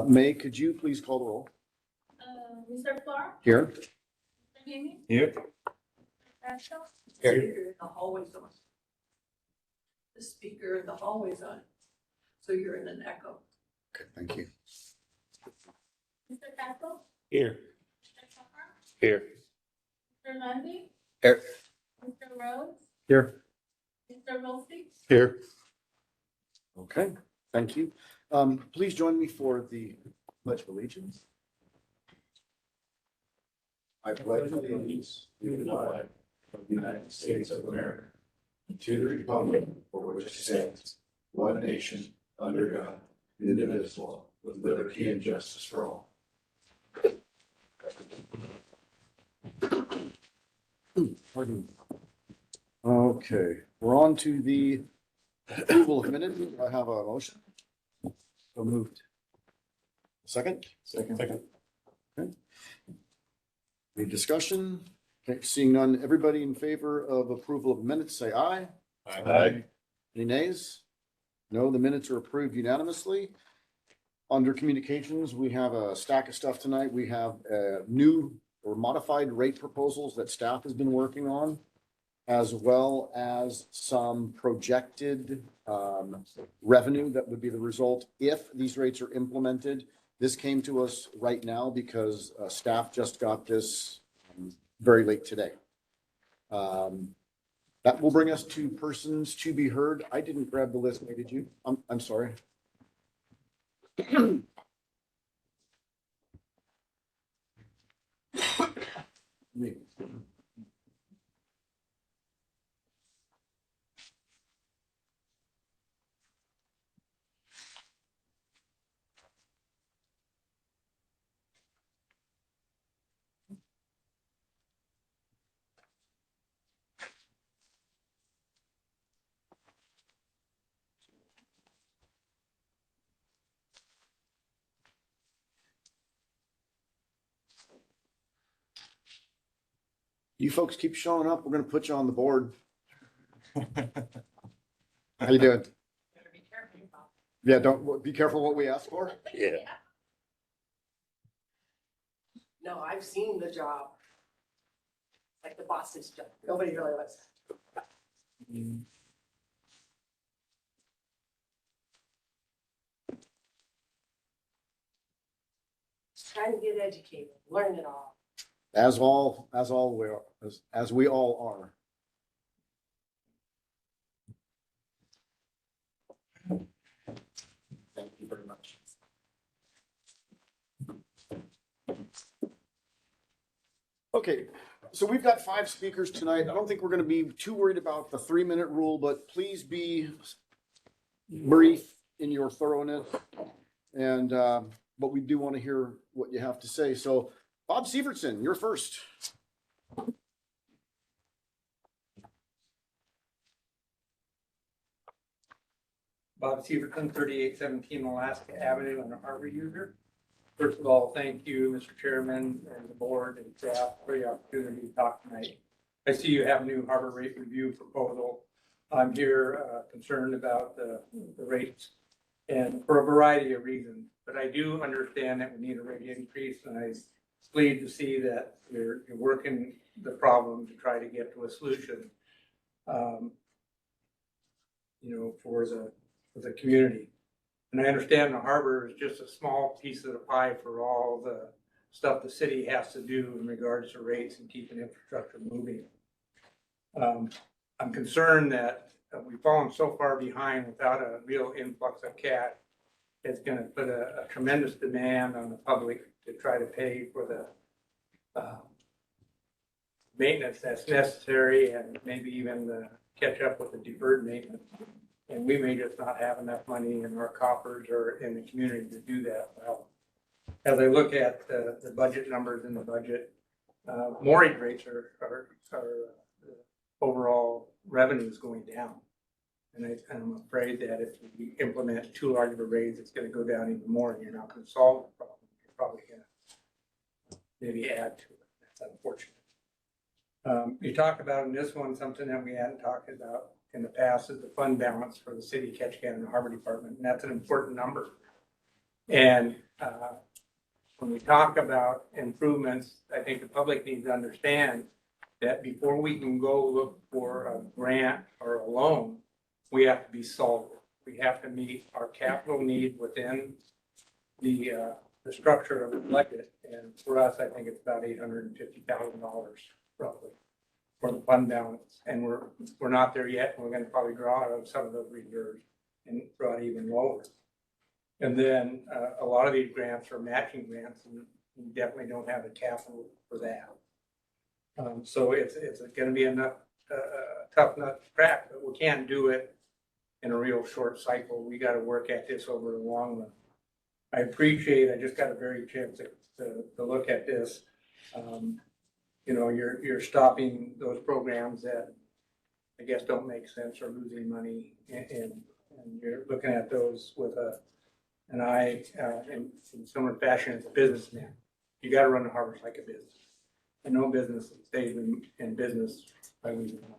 May, could you please call the roll? Mr. Clark, Here. Mr. Haney, Here. Pascal, Here. Speaker in the hallway's on. The speaker in the hallway's on. So you're in an echo. Okay, thank you. Mr. Pascal, Here. Mr. Tucker, Here. Mr. Lundy, Here. Mr. Rhodes, Here. Mr. Wilsey, Here. Okay, thank you. Please join me for the Pledge of Allegiance. I pledge allegiance to the flag of the United States of America, to the republic for which it stands, one nation, under God, indivisible, with liberty and justice for all. Pardon me. Okay, we're on to the approval of minutes. Do I have a motion? So moved. Second? Second. Okay. Any discussion? Okay, seeing none, everybody in favor of approval of minutes, say aye. Aye. Any nays? No, the minutes are approved unanimously. Under communications, we have a stack of stuff tonight. We have new or modified rate proposals that staff has been working on, as well as some projected revenue that would be the result if these rates are implemented. This came to us right now because staff just got this very late today. That will bring us to persons to be heard. I didn't grab the list. Did you? I'm sorry. Me. You folks keep showing up. We're gonna put you on the board. How you doing? Better be careful about. Yeah, don't, be careful what we ask for. Yeah. No, I've seen the job. Like the boss's job. Nobody really wants. Just trying to get educated, learn it all. As we are, as we all are. Thank you very much. Okay, so we've got 5 speakers tonight. I don't think we're going to be too worried about the 3-minute rule, but please be brief in your thoroughness. And, but we do want to hear what you have to say. So Bob Sievertson, you're first. Bob Sievertson, 3817 Alaska Avenue, and a Harbor user. First of all, thank you, Mr. Chairman, and the board and staff for the opportunity to talk tonight. I see you have a new harbor rate review proposal. I'm here concerned about the rates and for a variety of reasons, but I do understand that we need a rate increase, and I'm pleased to see that you're working the problem to try to get to a solution, for the community. And I understand the harbor is just a small piece of the pie for all the stuff the city has to do in regards to rates and keeping infrastructure moving. I'm concerned that we've fallen so far behind without a real influx of cash. It's going to put a tremendous demand on the public to try to pay for the maintenance that's necessary, and maybe even catch up with the deferred maintenance. And we may just not have enough money in our coffers or in the community to do that well. As I look at the budget numbers in the budget, mooring rates are overall revenue is going down. And I'm afraid that if we implement too large of a raise, it's going to go down even more, and you're not going to solve the problem. You're probably going to maybe add to it. That's unfortunate. You talk about in this one something that we hadn't talked about in the past is the fund balance for the city, Ketchikan, and the Harbor Department, and that's an important number. And when we talk about improvements, I think the public needs to understand that before we can go look for a grant or a loan, we have to be solvent. We have to meet our capital need within the structure of the budget. And for us, I think it's about $850,000 roughly for the fund balance. And we're not there yet. We're gonna probably draw out of some of those reserves and draw it even lower. And then a lot of these grants are matching grants, and we definitely don't have the capital for that. So it's gonna be a tough nut to crack, but we can't do it in a real short cycle. We gotta work at this over the long run. I just got a very chance to look at this. You know, you're stopping those programs that I guess don't make sense or losing money, and you're looking at those with an eye in similar fashion as a businessman. You gotta run the harvest like a business. And no business stays in business by losing money.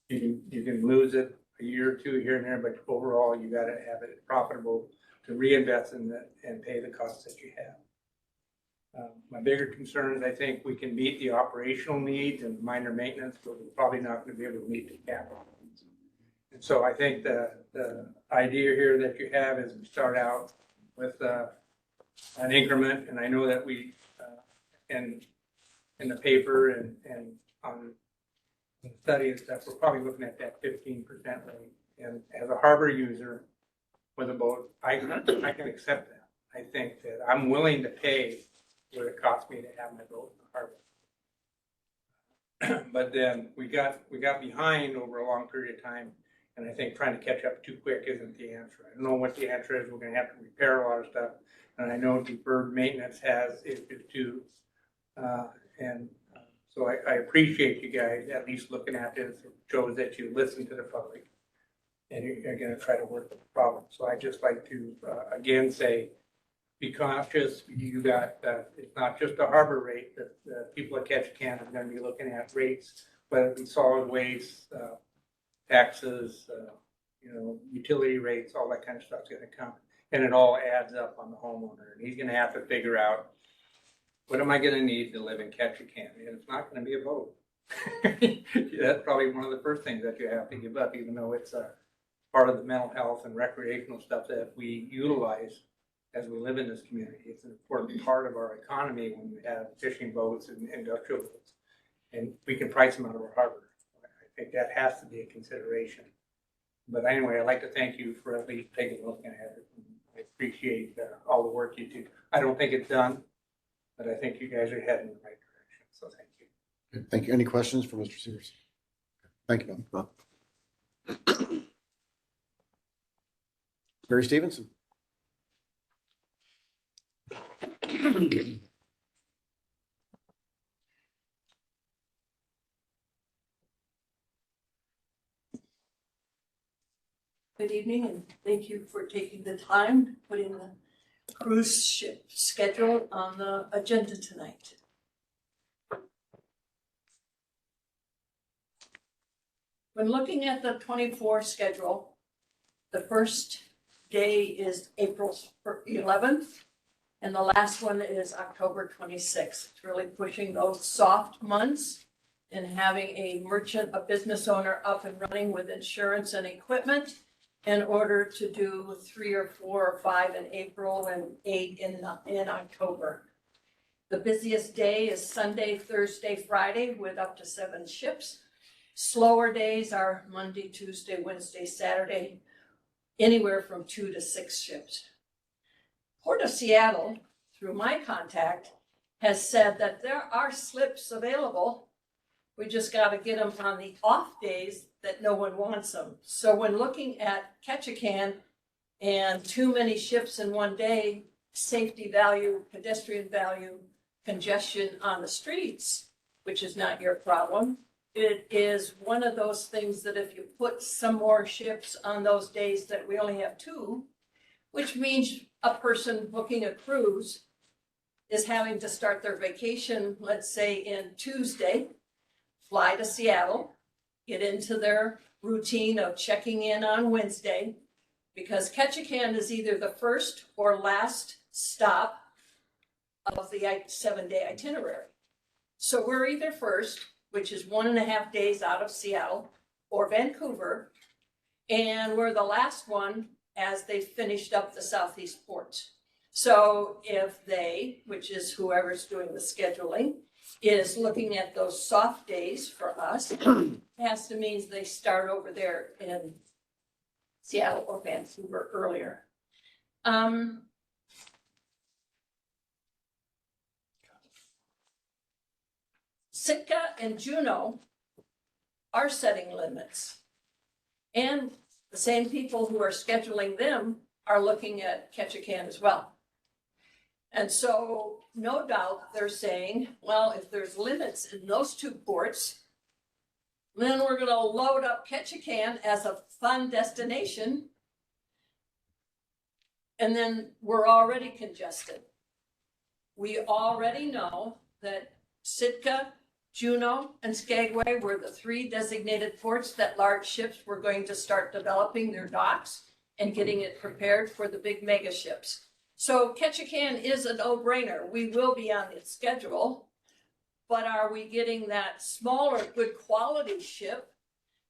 You can lose it a year or two here and there, but overall you gotta have it profitable to reinvest in it and pay the costs that you have. My bigger concern is I think we can meet the operational needs and minor maintenance, but we're probably not gonna be able to meet the capital needs. And so I think the idea here that you have is we start out with an increment, and I know that we, in the paper and on the study and stuff, we're probably looking at that 15% rate. And as a harbor user with a boat, I can accept that. I think that I'm willing to pay what it costs me to have my boat in the harbor. But then we got behind over a long period of time, and I think trying to catch up too quick isn't the answer. I don't know what the answer is. We're gonna have to repair a lot of stuff, and I know deferred maintenance has issues too. So I appreciate you guys at least looking at this. It shows that you listen to the public and you're gonna try to work with the problem. So I just like to, again, say, be cautious. You got, it's not just a harbor rate, the people at Ketchikan are gonna be looking at rates, whether it be solid waste, taxes, utility rates, all that kind of stuff's gonna come. And it all adds up on the homeowner. And he's gonna have to figure out, what am I gonna need to live in Ketchikan? And it's not gonna be a boat. That's probably one of the first things that you have to give up, even though it's part of the mental health and recreational stuff that we utilize as we live in this community. It's an important part of our economy when we have fishing boats and industrial boats. And we can price them out of our harbor. I think that has to be a consideration. But anyway, I'd like to thank you for at least taking a look at it. I appreciate all the work you do. I don't think it's done, but I think you guys are heading in the right direction, so thank you. Good. Thank you. Any questions for Mr. Sears? Thank you, Bob. Barry Stevenson. Good evening, and thank you for taking the time, putting the cruise ship schedule on the agenda tonight. When looking at the 24 schedule, the first day is April 11th, and the last one is October 26th. It's really pushing those soft months and having a business owner up and running with insurance and equipment in order to do 3 or 4 or 5 in April and 8 in October. The busiest day is Sunday, Thursday, Friday with up to 7 ships. Slower days are Monday, Tuesday, Wednesday, Saturday, anywhere from 2 to 6 ships. Port of Seattle, through my contact, has said that there are slips available. We just got to get them on the off days that no one wants them. So when looking at Ketchikan and too many ships in one day, safety value, pedestrian value, congestion on the streets, which is not your problem, it is one of those things that if you put some more ships on those days that we only have 2, which means a person booking a cruise is having to start their vacation, let's say in Tuesday, fly to Seattle, get into their routine of checking in on Wednesday, because Ketchikan is either the first or last stop of the 7-day itinerary. So we're either first, which is 1.5 days out of Seattle, or Vancouver, and we're the last one as they finished up the southeast ports. So if they, which is whoever's doing the scheduling, is looking at those soft days for us, it has to mean they start over there in Seattle or Vancouver earlier. Sitka and Juneau are setting limits. And the same people who are scheduling them are looking at Ketchikan as well. And so no doubt they're saying, well, if there's limits in those two ports, then we're gonna load up Ketchikan as a fun destination. And then we're already congested. We already know that Sitka, Juneau, and Skagway were the 3 designated ports that large ships were going to start developing their docks and getting it prepared for the big mega ships. So Ketchikan is a no-brainer. We will be on its schedule, but are we getting that smaller, good quality ship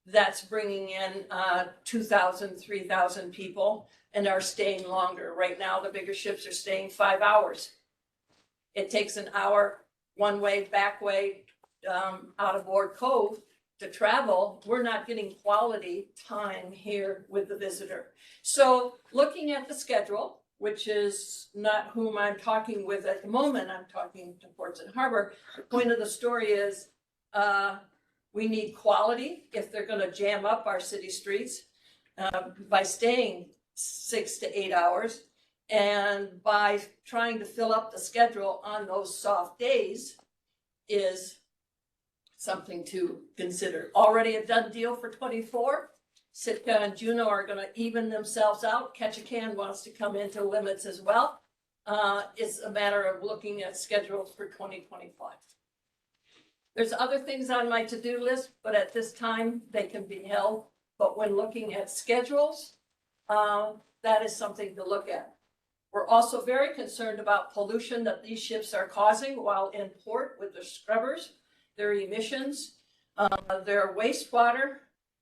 that's bringing in 2,000, 3,000 people and are staying longer? Right now, the bigger ships are staying 5 hours. It takes an hour one way, back way, out of Ward Cove to travel. We're not getting quality time here with the visitor. So looking at the schedule, which is not whom I'm talking with at the moment, I'm talking to Ports and Harbor. The point of the story is we need quality if they're gonna jam up our city streets by staying 6 to 8 hours, and by trying to fill up the schedule on those soft days is something to consider. Already a done deal for 24. Sitka and Juneau are gonna even themselves out. Ketchikan wants to come into limits as well. It's a matter of looking at schedules for 2025. There's other things on my to-do list, but at this time they can be held. But when looking at schedules, that is something to look at. We're also very concerned about pollution that these ships are causing while in port with their scrubbers, their emissions, their wastewater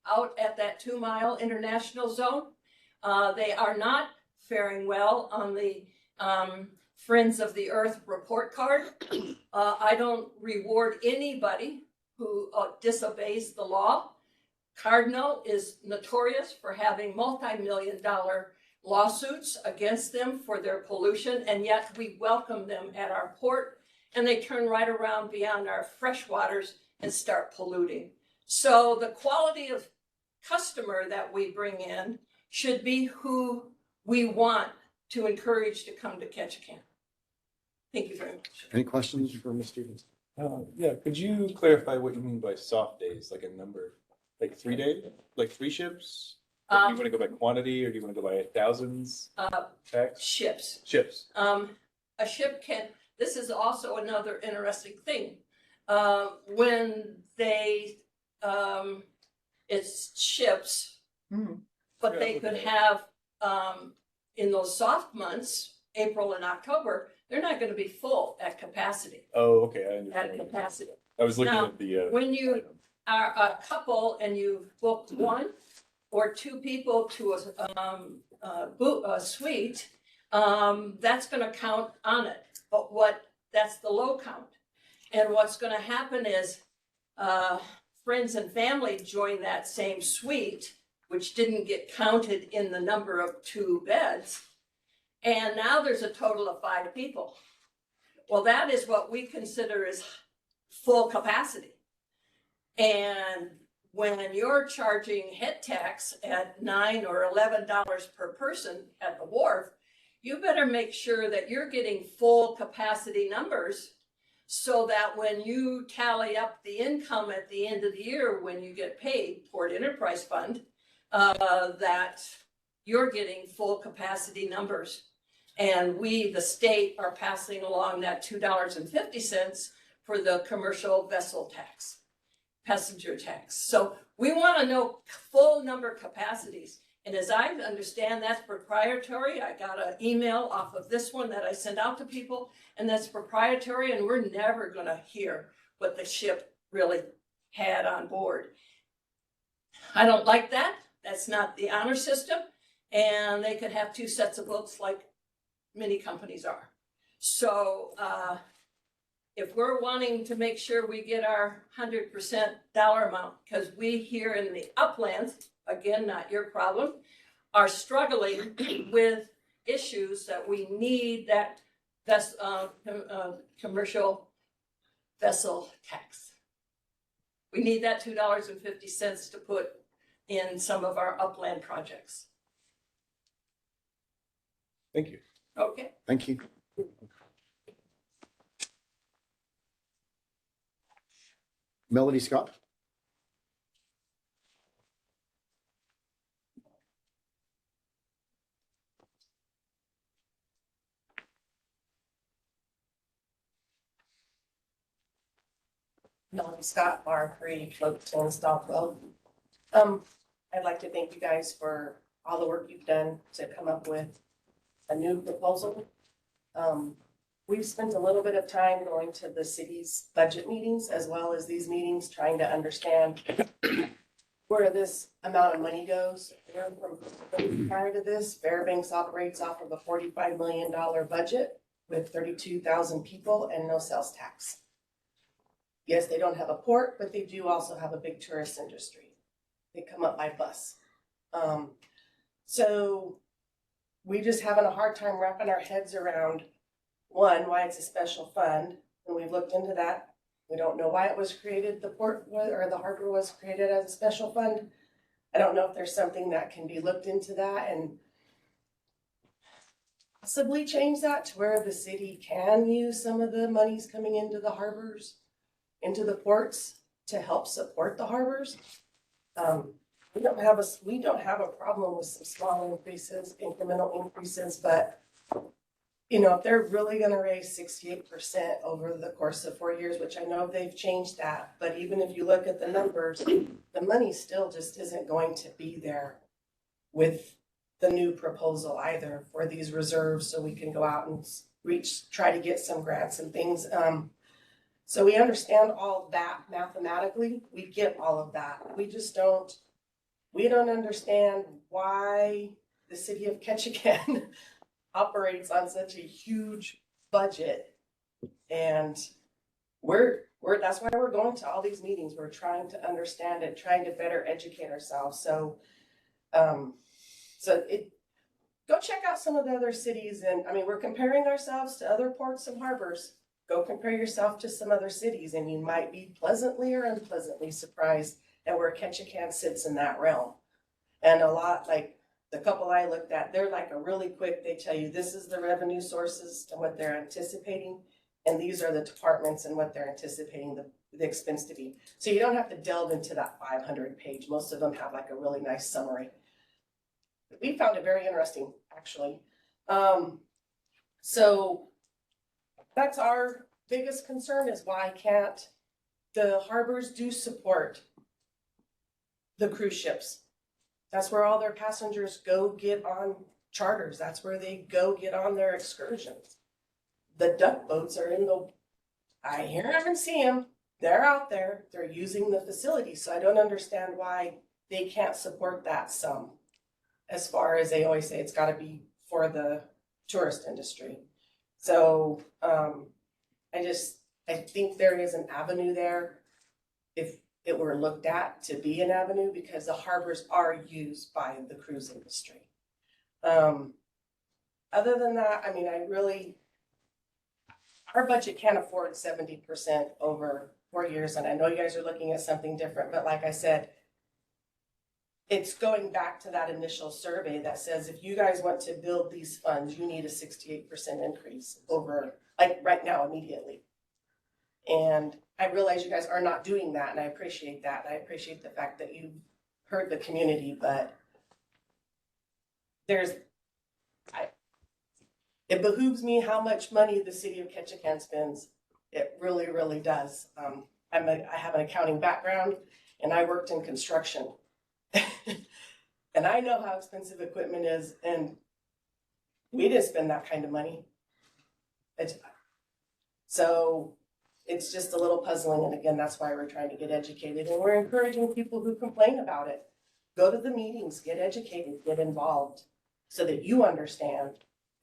out at that 2-mile international zone. They are not faring well on the Friends of the Earth report card. I don't reward anybody who disobeys the law. Cardinal is notorious for having multi-million-dollar lawsuits against them for their pollution, and yet we welcome them at our port, and they turn right around beyond our freshwaters and start polluting. So the quality of customer that we bring in should be who we want to encourage to come to Ketchikan. Thank you very much. Any questions for Ms. Stevens? Yeah, could you clarify what you mean by soft days, like a number, like 3 days, like 3 ships? Or do you want to go by quantity, or do you want to go by thousands? Tax? Ships. Ships. A ship can, this is also another interesting thing. When they, it's ships, but Yeah, they could okay. have, in those soft months, April and October, they're not gonna be full at capacity, Oh, okay, I at understand. capacity. I was looking Now, at the. When you item. are a couple and you've booked 1 or 2 people to a suite, that's gonna count on it. But that's the low count. And what's gonna happen is, friends and family join that same suite, which didn't get counted in the number of 2 beds. And now there's a total of 5 people. Well, that is what we consider as full capacity. And when you're charging head tax at $9 or $11 per person at the wharf, you better make sure that you're getting full capacity numbers so that when you tally up the income at the end of the year, when you get paid, Port Enterprise Fund, that you're getting full capacity numbers. And we, the state, are passing along that $2.50 for the commercial vessel tax, passenger tax. So we want to know full number capacities. And as I understand, that's proprietary. I got an email off of this one that I sent out to people, and that's proprietary, and we're never gonna hear what the ship really had on board. I don't like that. That's not the honor system, and they could have two sets of books like many companies are. So, if we're wanting to make sure we get our 100% dollar amount, because we here in the uplands, again, not your problem, are struggling with issues that we need that commercial vessel tax. We need that $2.50 to put in some of our upland projects. Thank you. Okay. Thank you. Melody Scott? Melanie Scott, Bar 3, Floatstone, Stockwell. I'd like to thank you guys for all the work you've done to come up with a new proposal. We've spent a little bit of time going to the city's budget meetings as well as these meetings, trying to understand where this amount of money goes. Prior to this, Fairbanks operates off of a $45 million budget with 32,000 people and no sales tax. Yes, they don't have a port, but they do also have a big tourist industry. They come up by bus. So we just having a hard time wrapping our heads around, one, why it's a special fund. And we've looked into that. We don't know why it was created, the port or the harbor was created as a special fund. I don't know if there's something that can be looked into that and possibly change that to where the city can use some of the monies coming into the harbors, into the ports to help support the harbors. We don't have a problem with some small increases, incremental increases, but you know, if they're really gonna raise 68% over the course of 4 years, which I know they've changed that, but even if you look at the numbers, the money still just isn't going to be there with the new proposal either for these reserves, so we can go out and try to get some grants and things. So we understand all of that mathematically, we get all of that. We don't understand why the city of Ketchikan operates on such a huge budget. And that's why we're going to all these meetings. We're trying to understand it, trying to better educate ourselves. So, go check out some of the other cities. And I mean, we're comparing ourselves to other ports and harbors. Go compare yourself to some other cities and you might be pleasantly or unpleasantly surprised at where Ketchikan sits in that realm. And a lot, like the couple I looked at, they're like a really quick, they tell you this is the revenue sources to what they're anticipating. And these are the departments and what they're anticipating the expense to be. So you don't have to delve into that 500 page. Most of them have like a really nice summary. We found it very interesting, actually. So that's our biggest concern is why can't the harbors do support the cruise ships? That's where all their passengers go get on charters. That's where they go get on their excursions. The duck boats are I hear them and see them. They're out there. They're using the facility. So I don't understand why they can't support that some. As far as they always say, it's got to be for the tourist industry. So I think there is an avenue there if it were looked at to be an avenue because the harbors are used by the cruise industry. Other than that, I mean, our budget can't afford 70% over 4 years. And I know you guys are looking at something different, but like I said, it's going back to that initial survey that says if you guys want to build these funds, you need a 68% increase over, like right now, immediately. And I realize you guys are not doing that, and I appreciate that. I appreciate the fact that you heard the community, but it behooves me how much money the city of Ketchikan spends. It really, really does. I have an accounting background, and I worked in construction. And I know how expensive equipment is, and we didn't spend that kind of money. So it's just a little puzzling, and again, that's why we're trying to get educated, and we're encouraging people who complain about it. Go to the meetings, get educated, get involved, so that you understand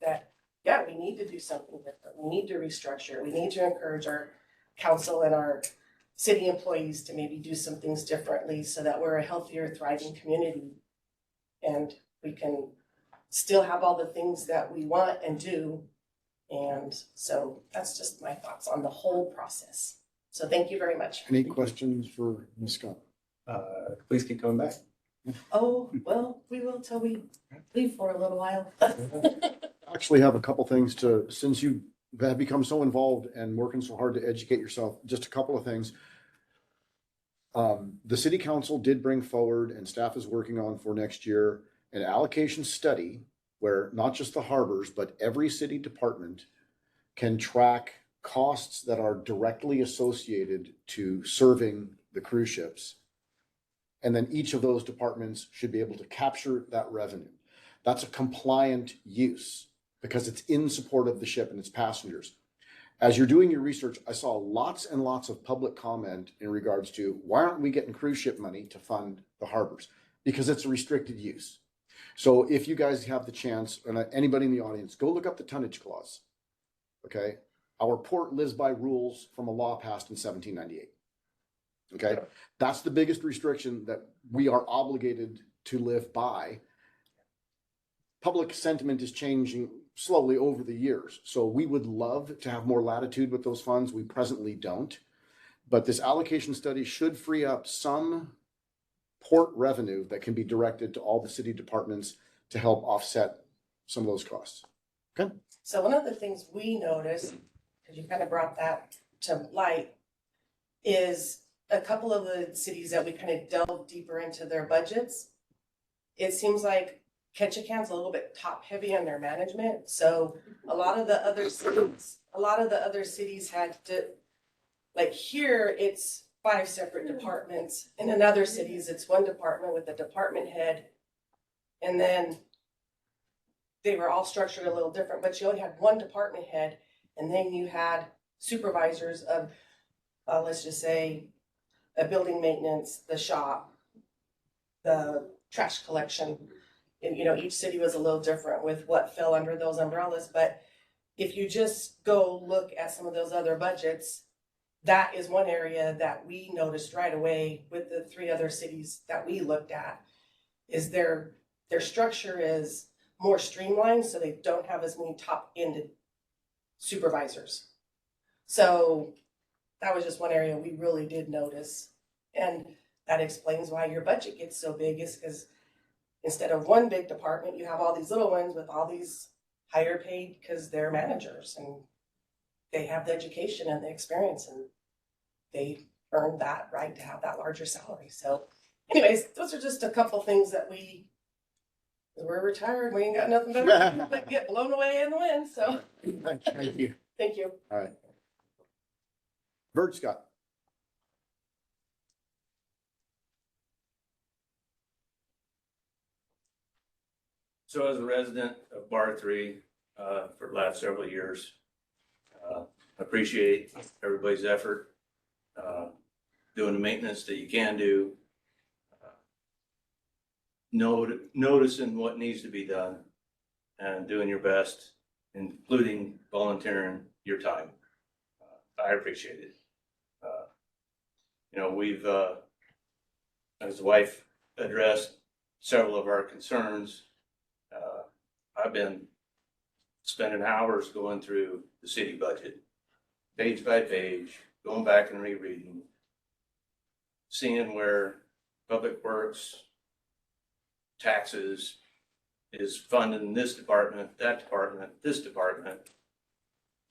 that, yeah, we need to do something different. We need to restructure. We need to encourage our council and our city employees to maybe do some things differently so that we're a healthier, thriving community. And we can still have all the things that we want and do. And so that's just my thoughts on the whole process. So thank you very much. Any questions for Ms. Scott? Please keep coming back. Oh, well, we will till we leave for a little while. Actually have a couple things since you have become so involved and working so hard to educate yourself, just a couple of things. The city council did bring forward, and staff is working on for next year, an allocation study where not just the harbors, but every city department can track costs that are directly associated to serving the cruise ships. And then each of those departments should be able to capture that revenue. That's a compliant use because it's in support of the ship and its passengers. As you're doing your research, I saw lots and lots of public comment in regards to why aren't we getting cruise ship money to fund the harbors? Because it's a restricted use. So if you guys have the chance, and anybody in the audience, go look up the tonnage clause. Okay, our port lives by rules from a law passed in 1798. Okay, that's the biggest restriction that we are obligated to live by. Public sentiment is changing slowly over the years. So we would love to have more latitude with those funds. We presently don't. But this allocation study should free up some port revenue that can be directed to all the city departments to help offset some of those costs. Okay. So one of the things we noticed, because you kind of brought that to light, is a couple of the cities that we kind of delved deeper into their budgets. It seems like Ketchikan's a little bit top heavy on their management. So a lot of the other cities had to, like here, it's 5 separate departments. And in other cities, it's one department with a department head. And then they were all structured a little different, but you only had one department head. And then you had supervisors of, let's just say, a building maintenance, the shop, the trash collection. And, you know, each city was a little different with what fell under those umbrellas. But if you just go look at some of those other budgets, that is one area that we noticed right away with the 3 other cities that we looked at, is their structure is more streamlined, so they don't have as many top-ended supervisors. So that was just one area we really did notice. And that explains why your budget gets so big, is because instead of one big department, you have all these little ones with all these higher paid, because they're managers and they have the education and the experience, and they earned that right to have that larger salary. So anyways, those are just a couple things that we're retired. We ain't got nothing better to do but get blown away in the wind. So Thank you. thank you. All right. Bert Scott. So as a resident of Bar 3 for the last several years, appreciate everybody's effort, doing the maintenance that you can do, noticing what needs to be done, and doing your best, including volunteering your time. I appreciate it. You know, we've, as the wife addressed several of our concerns, I've been spending hours going through the city budget, page by page, going back and rereading, seeing where Public Works, taxes is funding this department, that department, this department.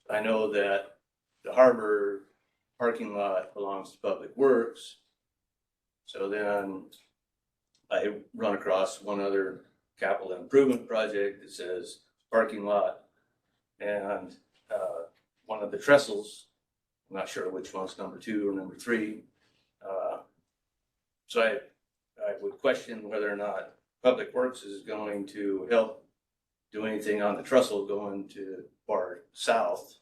I know that the harbor parking lot belongs to Public Works. So then I run across one other capital improvement project that says parking lot, and one of the trestles, I'm not sure which one's number 2 or number 3. So I would question whether or not Public Works is going to help do anything on the trestle going to far south.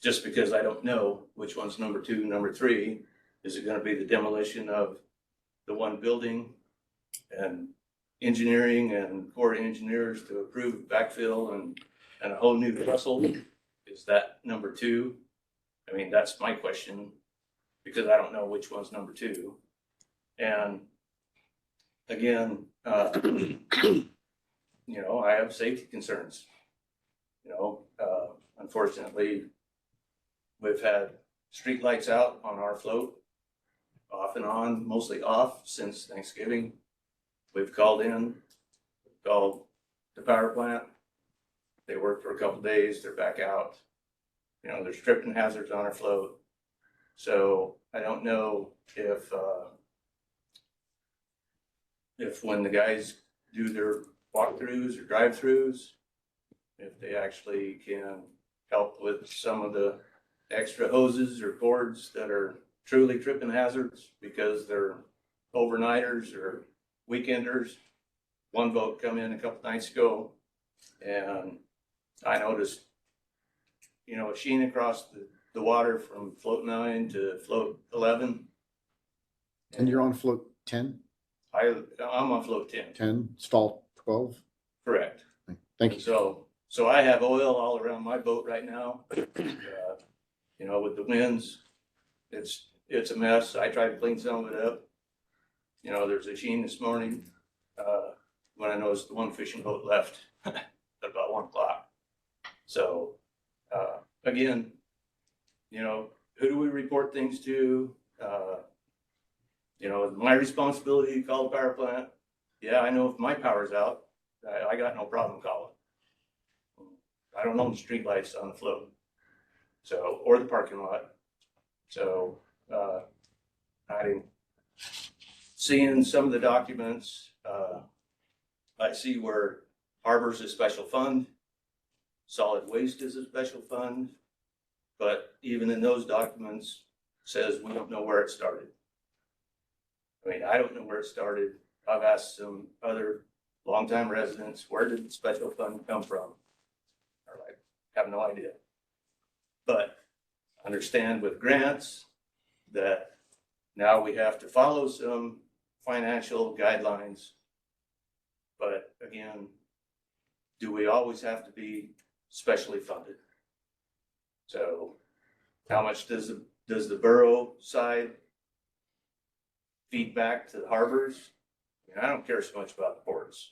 Just because I don't know which one's number 2, number 3. Is it gonna be the demolition of the one building and engineering and Corps of Engineers to approve backfill and a whole new trestle? Is that number 2? I mean, that's my question, because I don't know which one's number 2. And again, you know, I have safety concerns. You know, unfortunately, we've had street lights out on our float, off and on, mostly off since Thanksgiving. We've called the power plant. They worked for a couple days, they're back out. You know, there's tripping hazards on our float. So I don't know if when the guys do their walkthroughs or drive-throughs, if they actually can help with some of the extra hoses or cords that are truly tripping hazards because they're overnighters or weekenders. One boat come in a couple nights ago and I noticed, you know, a sheen across the water from float 9 to float 11. And you're on float 10, I'm on float 10. 10, stall 12? Correct. Thank you. So I have oil all around my boat right now. You know, with the winds, it's a mess. I tried to clean some of it up. You know, there's a sheen this morning, when I noticed the one fishing boat left at about 1 o'clock. So, again, you know, who do we report things to? You know, it's my responsibility to call the power plant. Yeah, I know if my power's out, I got no problem calling. I don't own the streetlights on the float, so, or the parking lot. So, I'm seeing some of the documents. I see where harbor's a special fund, solid waste is a special fund, but even in those documents says we don't know where it started. I mean, I don't know where it started. I've asked some other longtime residents, where did the special fund come from? Or like, have no idea. But understand with grants that now we have to follow some financial guidelines. But again, do we always have to be specially funded? So how much does the borough side feed back to the harbors? I mean, I don't care so much about the ports.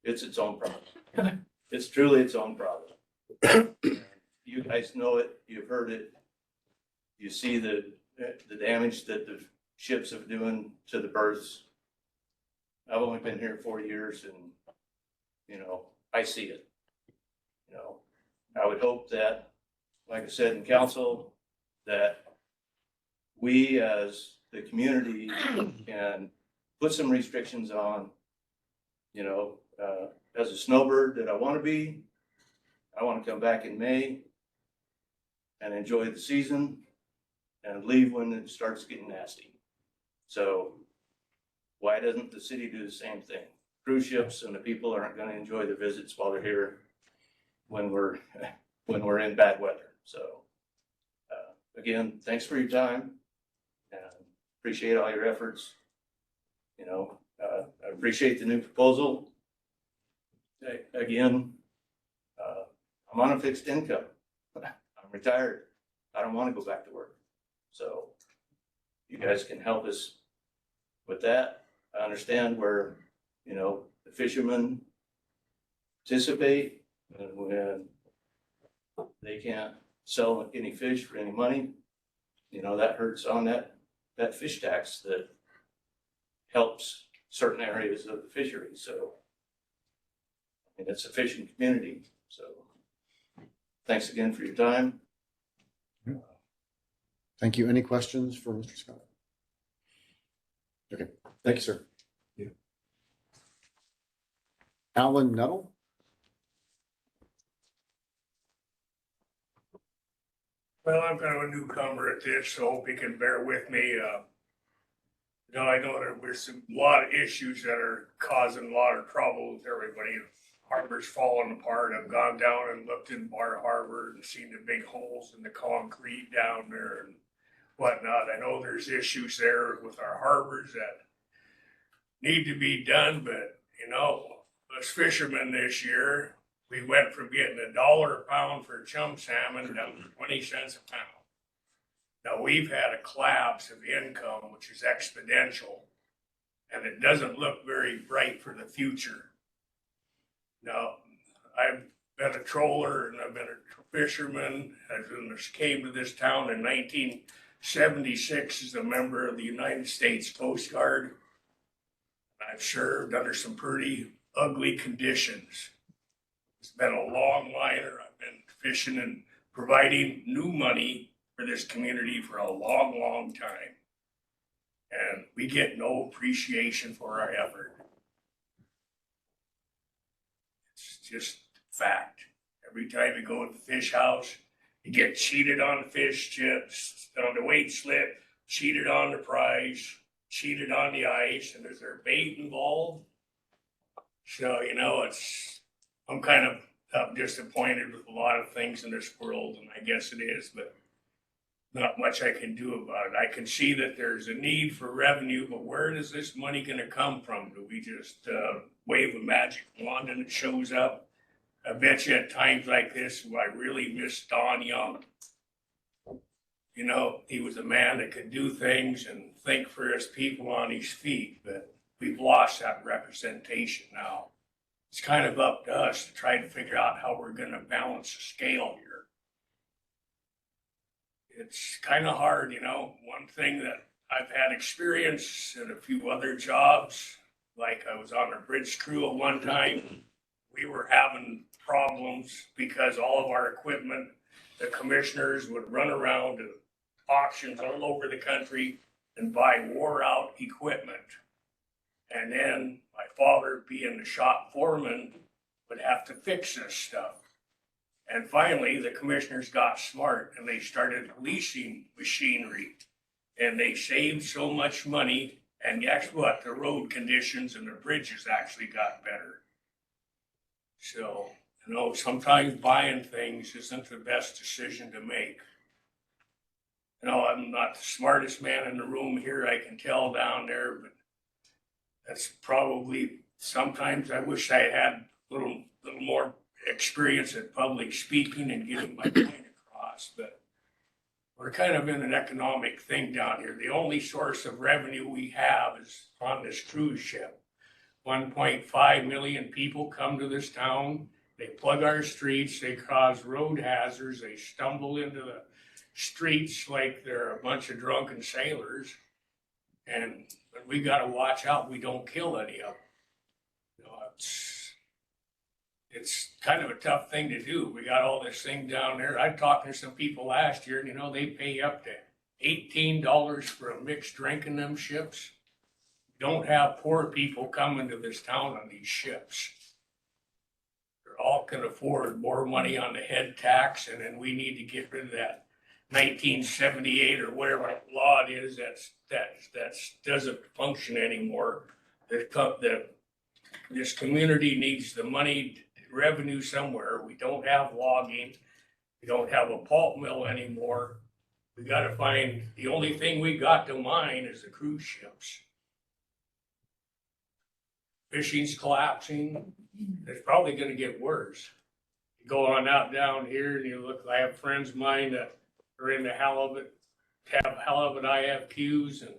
It's its own problem. It's truly its own problem. You guys know it, you've heard it. You see the damage that the ships are doing to the berths. I've only been here 4 years and, you know, I see it. You know, I would hope that, like I said in council, that we as the community can put some restrictions on, you know, as a snowbird that I want to be. I want to come back in May and enjoy the season and leave when it starts getting nasty. So why doesn't the city do the same thing? Cruise ships and the people aren't going to enjoy the visits while they're here when we're in bad weather. So again, thanks for your time and appreciate all your efforts. You know, I appreciate the new proposal. Again, I'm on a fixed income. I'm retired. I don't want to go back to work. So you guys can help us with that. I understand where, you know, the fishermen participate and when they can't sell any fish for any money, you know, that hurts on that fish tax that helps certain areas of the fishery. So, I mean, it's a fishing community. So thanks again for your time. Thank you. Any questions for Mr. Scott? Okay, thank you, sir. Yeah. Alan Nettle? Well, I'm kind of a newcomer at this, so hope you can bear with me. No, I know there's some, lot of issues that are causing a lot of trouble with everybody. Harbor's falling apart. I've gone down and looked in Bar Harbor and seen the big holes in the concrete down there and whatnot. I know there's issues there with our harbors that need to be done, but you know, us fishermen this year, we went from getting $1 a pound for chum salmon down to 20 cents a pound. Now, we've had a collapse of income, which is exponential, and it doesn't look very bright for the future. Now, I've been a troller and I've been a fisherman. I came to this town in 1976 as a member of the United States Coast Guard. I've served under some pretty ugly conditions. It's been a long liner. I've been fishing and providing new money for this community for a long, long time. And we get no appreciation for our effort. It's just fact. Every time you go to the fish house, you get cheated on the fish chips, on the weight slip, cheated on the price, cheated on the ice, and is there bait involved? So, you know, I'm kind of disappointed with a lot of things in this world, and I guess it is, but not much I can do about it. I can see that there's a need for revenue, but where is this money going to come from? Do we just wave a magic wand and it shows up? I bet you at times like this, I really miss Don Young. You know, he was a man that could do things and think for his people on his feet, but we've lost that representation now. It's kind of up to us to try to figure out how we're going to balance the scale here. It's kind of hard, you know. One thing that I've had experience in a few other jobs, like I was on a bridge crew at one time, we were having problems because all of our equipment, the commissioners would run around to auctions all over the country and buy wore out equipment. And then my father, being the shop foreman, would have to fix this stuff. And finally, the commissioners got smart and they started leasing machinery. And they saved so much money. And guess what? The road conditions and the bridges actually got better. So, you know, sometimes buying things isn't the best decision to make. You know, I'm not the smartest man in the room here, I can tell down there, but that's probably, sometimes I wish I had a little more experience at public speaking and getting my point across, but we're kind of in an economic thing down here. The only source of revenue we have is on this cruise ship. 1.5 million people come to this town. They plug our streets, they cause road hazards, they stumble into the streets like they're a bunch of drunken sailors. And we got to watch out we don't kill any of them. You know, it's kind of a tough thing to do. We got all this thing down there. I talked to some people last year, and you know, they pay up to $18 for a mixed drink in them ships. Don't have poor people coming to this town on these ships. They're all can afford more money on the head tax, and then we need to get rid of that 1978 or whatever law it is that doesn't function anymore. This community needs the money, revenue somewhere. We don't have logging. We don't have a pulp mill anymore. We got to find, the only thing we got to mine is the cruise ships. Fishing's collapsing. It's probably going to get worse. You go on out down here and you look, I have friends of mine that are in the halibut, have halibut IFQs and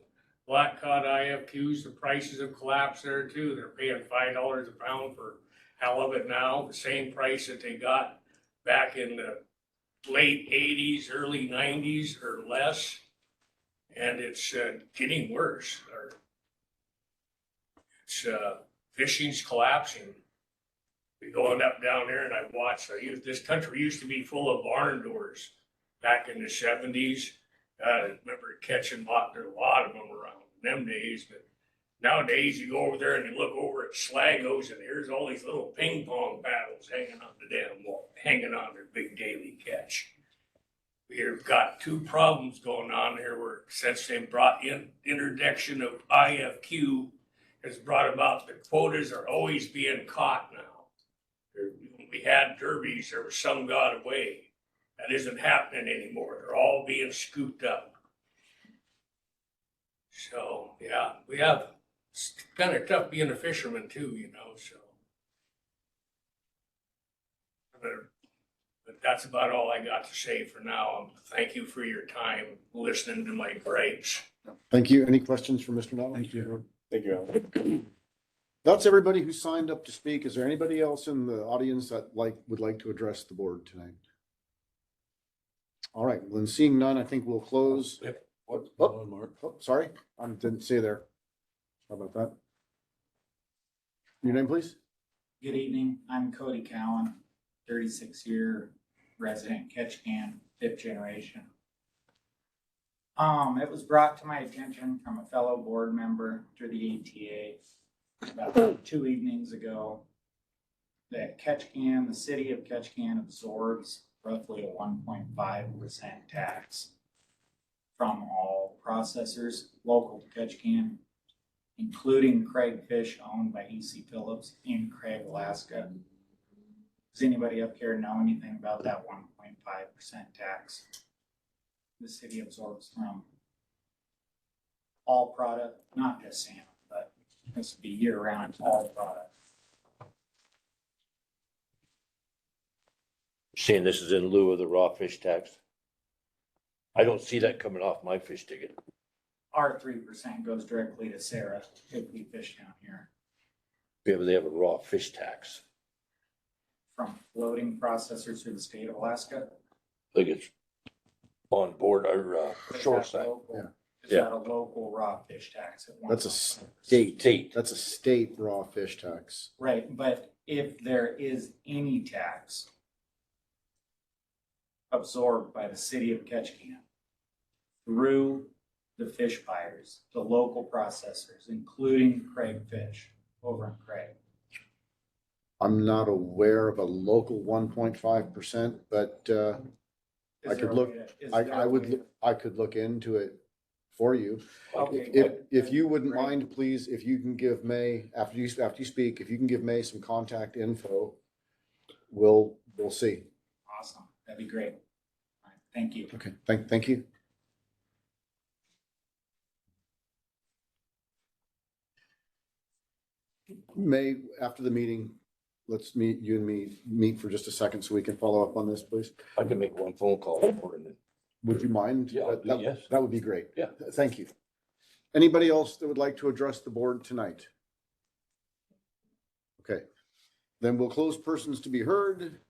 black cod IFQs. The prices have collapsed there too. They're paying $5 a pound for halibut now, the same price that they got back in the late 80s, early 90s or less. And it's getting worse. It's fishing's collapsing. We going up down there and I watched, this country used to be full of barn doors back in the 70s. I remember catching a lot of them around in them days, but nowadays you go over there and you look over at Slagos and there's all these little ping pong paddles hanging on the damn wall, hanging on their big daily catch. you've got two problems going on here where since they brought in introduction of IFQ has brought about the quotas are always being caught now. When we had derbies, there was some got away. That isn't happening anymore. They're all being scooped up. So, yeah, it's kind of tough being a fisherman too, you know, so. But that's about all I got to say for now. Thank you for your time listening to my gripes. Thank you. Any questions for Mr. Nolan? Thank you, Alan. That's everybody who signed up to speak. Is there anybody else in the audience that would like to address the board tonight? All right, then seeing none, I think we'll close. Oh, sorry, I didn't say there. How about that? Your name, please? Good evening, I'm Cody Cowan, 36-year resident, Ketchikan, 5th generation. It was brought to my attention from a fellow board member through the ATA about 2 evenings ago that Ketchikan, the city of Ketchikan absorbs roughly a 1.5% tax from all processors local to Ketchikan, including Craig Fish owned by E.C. Phillips in Craig, Alaska. Does anybody up here know anything about that 1.5% tax the city absorbs from all product, not just salmon, but this would be year-round all product? Saying this is in lieu of the raw fish tax? I don't see that coming off my fish ticket. Our 3% goes directly to Sarah if we fish down here Yeah, but they have a raw fish tax. from floating processors through the state of Alaska. I think it's on board our Is shore that side. local? Yeah. Is that a local raw fish tax? At That's a 1.5%? State. That's a state raw fish tax. Right, but if there is any tax absorbed by the city of Ketchikan through the fish buyers, the local processors, including Craig Fish over in Craig. I'm not aware of a local 1.5%, but I could look, I could look into it for you. Okay, If you wouldn't Great. mind, please, if you can give May, after you speak, if you can give May some contact info, we'll see. Awesome, that'd be great. All right, thank you. Okay, thank you. May, after the meeting, let's meet, you and me, meet for just a second so we can follow up on this, please. I can make one phone call for it. Would you mind? Yeah, yes. That would be great. Yeah. Thank you. Anybody else that would like to address the board tonight? Okay, then we'll close persons to be heard.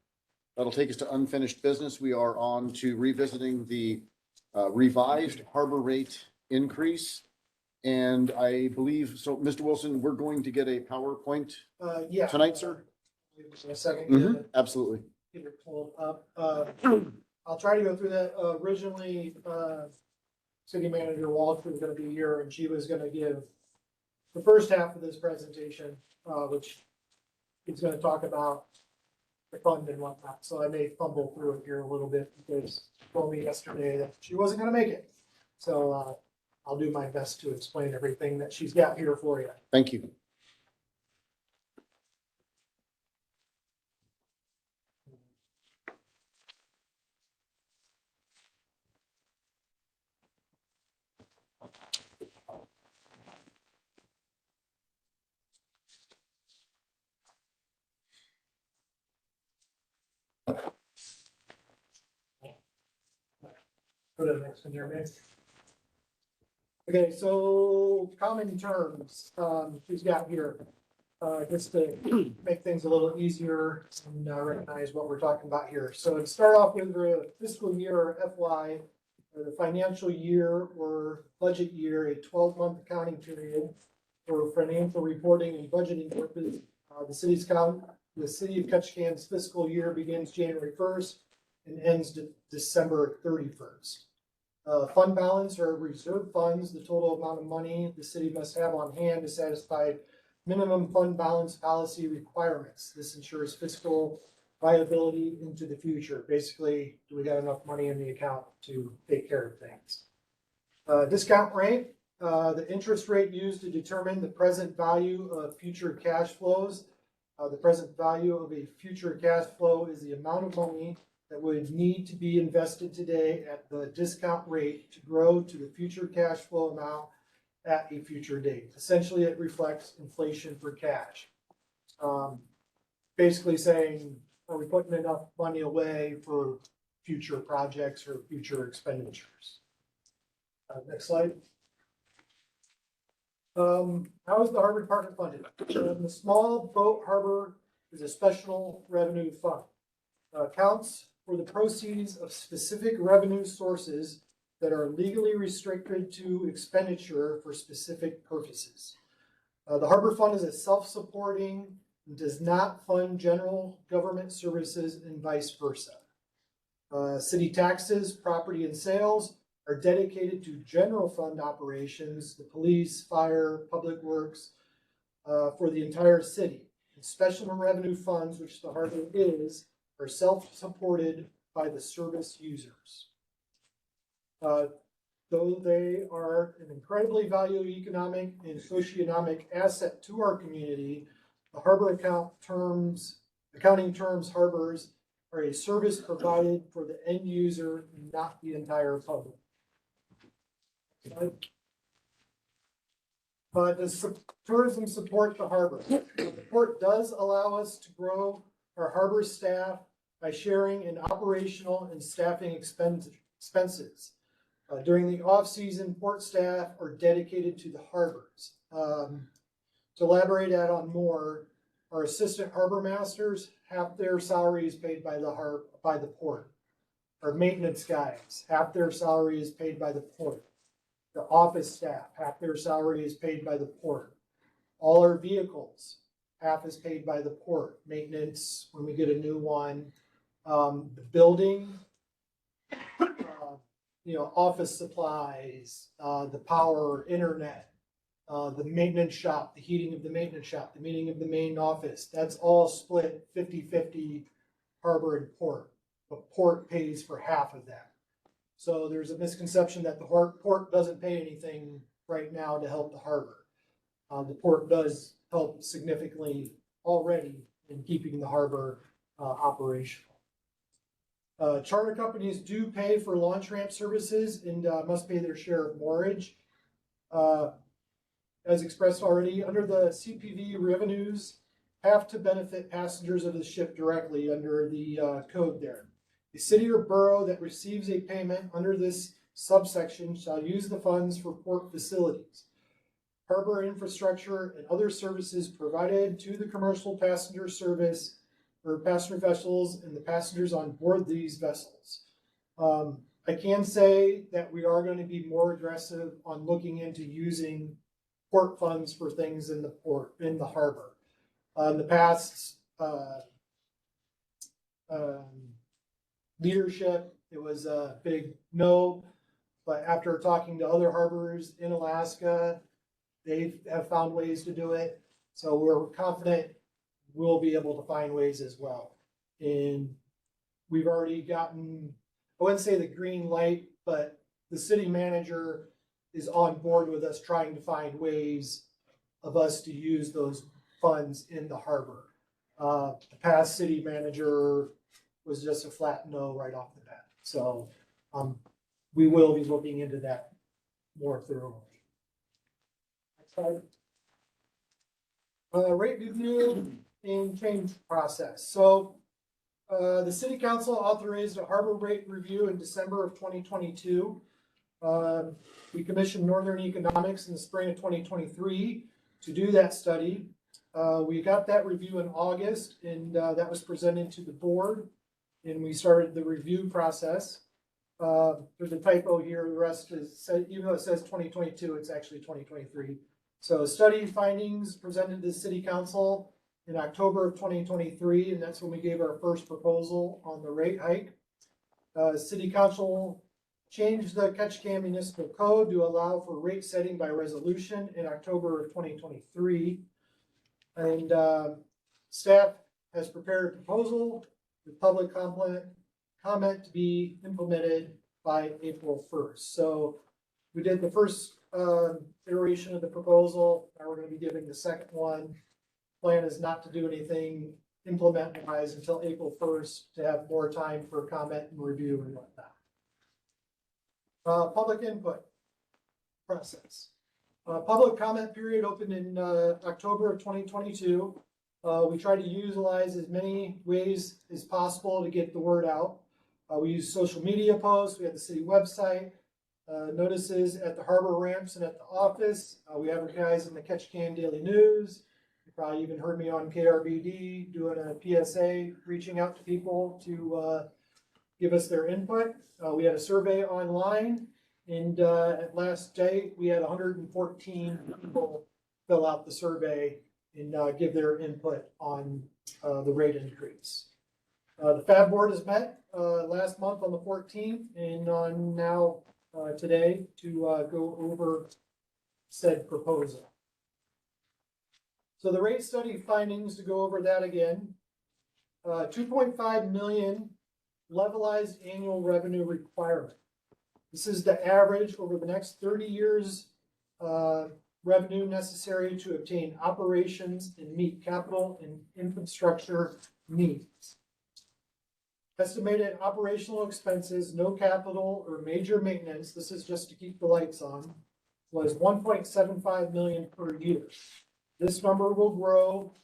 That'll take us to unfinished business. We are on to revisiting the revised harbor rate increase. And I believe, so Mr. Wilson, we're going to get a PowerPoint Yeah. tonight, sir? Give me a second. Mhm, absolutely. Get it pulled up. I'll try to go through that. Originally, City Manager Walsh was gonna be here and she was gonna give the first half of this presentation, which is gonna talk about the fund and whatnot. So I may fumble through it here a little bit because she told me yesterday that she wasn't gonna make it. So, I'll do my best to explain everything that she's got here for you. Thank you. Go to the next one here, man. Okay, so common terms, she's got here, just to make things a little easier and recognize what we're talking about here. So to start off with the fiscal year or FY, or the financial year or budget year, a 12-month accounting period for financial reporting and budgeting purposes. The city of Ketchikan's fiscal year begins January 1st and ends December 31st. Fund balance or reserve funds, the total amount of money the city must have on hand to satisfy minimum fund balance policy requirements. This ensures fiscal viability into the future. Basically, do we got enough money in the account to take care of things? Discount rate, the interest rate used to determine the present value of future cash flows. The present value of a future cash flow is the amount of money that would need to be invested today at the discount rate to grow to the future cash flow amount at a future date. Essentially, it reflects inflation for cash. Basically saying, are we putting enough money away for future projects or future expenditures? Next slide. How is the harbor department funded? The small boat harbor is a special revenue fund. Accounts for the proceeds of specific revenue sources that are legally restricted to expenditure for specific purposes. The harbor fund is a self-supporting and does not fund general government services and vice versa. City taxes, property and sales are dedicated to general fund operations, the police, fire, public works, for the entire city. And special revenue funds, which the harbor is, are self-supported by the service users. Though they are an incredibly valuable economic and socioeconomic asset to our community, the harbor accounting terms harbors are a service provided for the end user, not the entire public. Does tourism support the harbor? The port does allow us to grow our harbor staff by sharing in operational and staffing expenses. During the off-season, port staff are dedicated to the harbors. To elaborate on more, our assistant harbor masters, half their salary is paid by the port. Our maintenance guys, half their salary is paid by the port. The office staff, half their salary is paid by the port. All our vehicles, half is paid by the port. Maintenance, when we get a new one. The building, office supplies, the power, internet, the maintenance shop, the heating of the maintenance shop, the meeting of the main office. That's all split 50-50 harbor and port. The port pays for half of that. So there's a misconception that the port doesn't pay anything right now to help the harbor. The port does help significantly already in keeping the harbor operational. Charter companies do pay for launch ramp services and must pay their share of moorage. As expressed already, under the CPV revenues have to benefit passengers of the ship directly under the code there. The city or borough that receives a payment under this subsection shall use the funds for port facilities, harbor infrastructure, and other services provided to the commercial passenger service or passenger vessels and the passengers on board these vessels. I can say that we are going to be more aggressive on looking into using port funds for things in the port, in the harbor. In the past, leadership, it was a big no, but after talking to other harbors in Alaska, they have found ways to do it. So we're confident we'll be able to find ways as well. And we've already gotten, I wouldn't say the green light, but the city manager is on board with us trying to find ways of us to use those funds in the harbor. The past city manager was just a flat no right off the bat. So we will be looking into that more thoroughly. Next slide. Rate review and change process. So the city council authorized a harbor rate review in December of 2022. We commissioned Northern Economics in the spring of 2023 to do that study. We got that review in August, and that was presented to the board, and we started the review process. There's a typo here. The rest is, even though it says 2022, it's actually 2023. So study findings presented to the city council in October of 2023, and that's when we gave our first proposal on the rate hike. City council changed the Ketchikan Municipal Code to allow for rate setting by resolution in October of 2023. And staff has prepared a proposal with public comment to be implemented by April 1st. So we did the first iteration of the proposal. Now we're going to be giving the second one. Plan is not to do anything implement wise until April 1st to have more time for comment and review and whatnot. Public input process. Public comment period opened in October of 2022. We tried to utilize as many ways as possible to get the word out. We used social media posts. We had the city website, notices at the harbor ramps and at the office. We advertised in the Ketchikan Daily News. You probably even heard me on KRBD doing a PSA, reaching out to people to give us their input. We had a survey online, and at last day, we had 114 people fill out the survey and give their input on the rate increase. The FAB board has met last month on the 14th and on now today to go over said proposal. So the rate study findings, to go over that again, 2.5 million levelized annual revenue requirement. This is the average over the next 30 years revenue necessary to obtain operations and meet capital and infrastructure needs. Estimated operational expenses, no capital or major maintenance, this is just to keep the lights on, was 1.75 million per year. This number will grow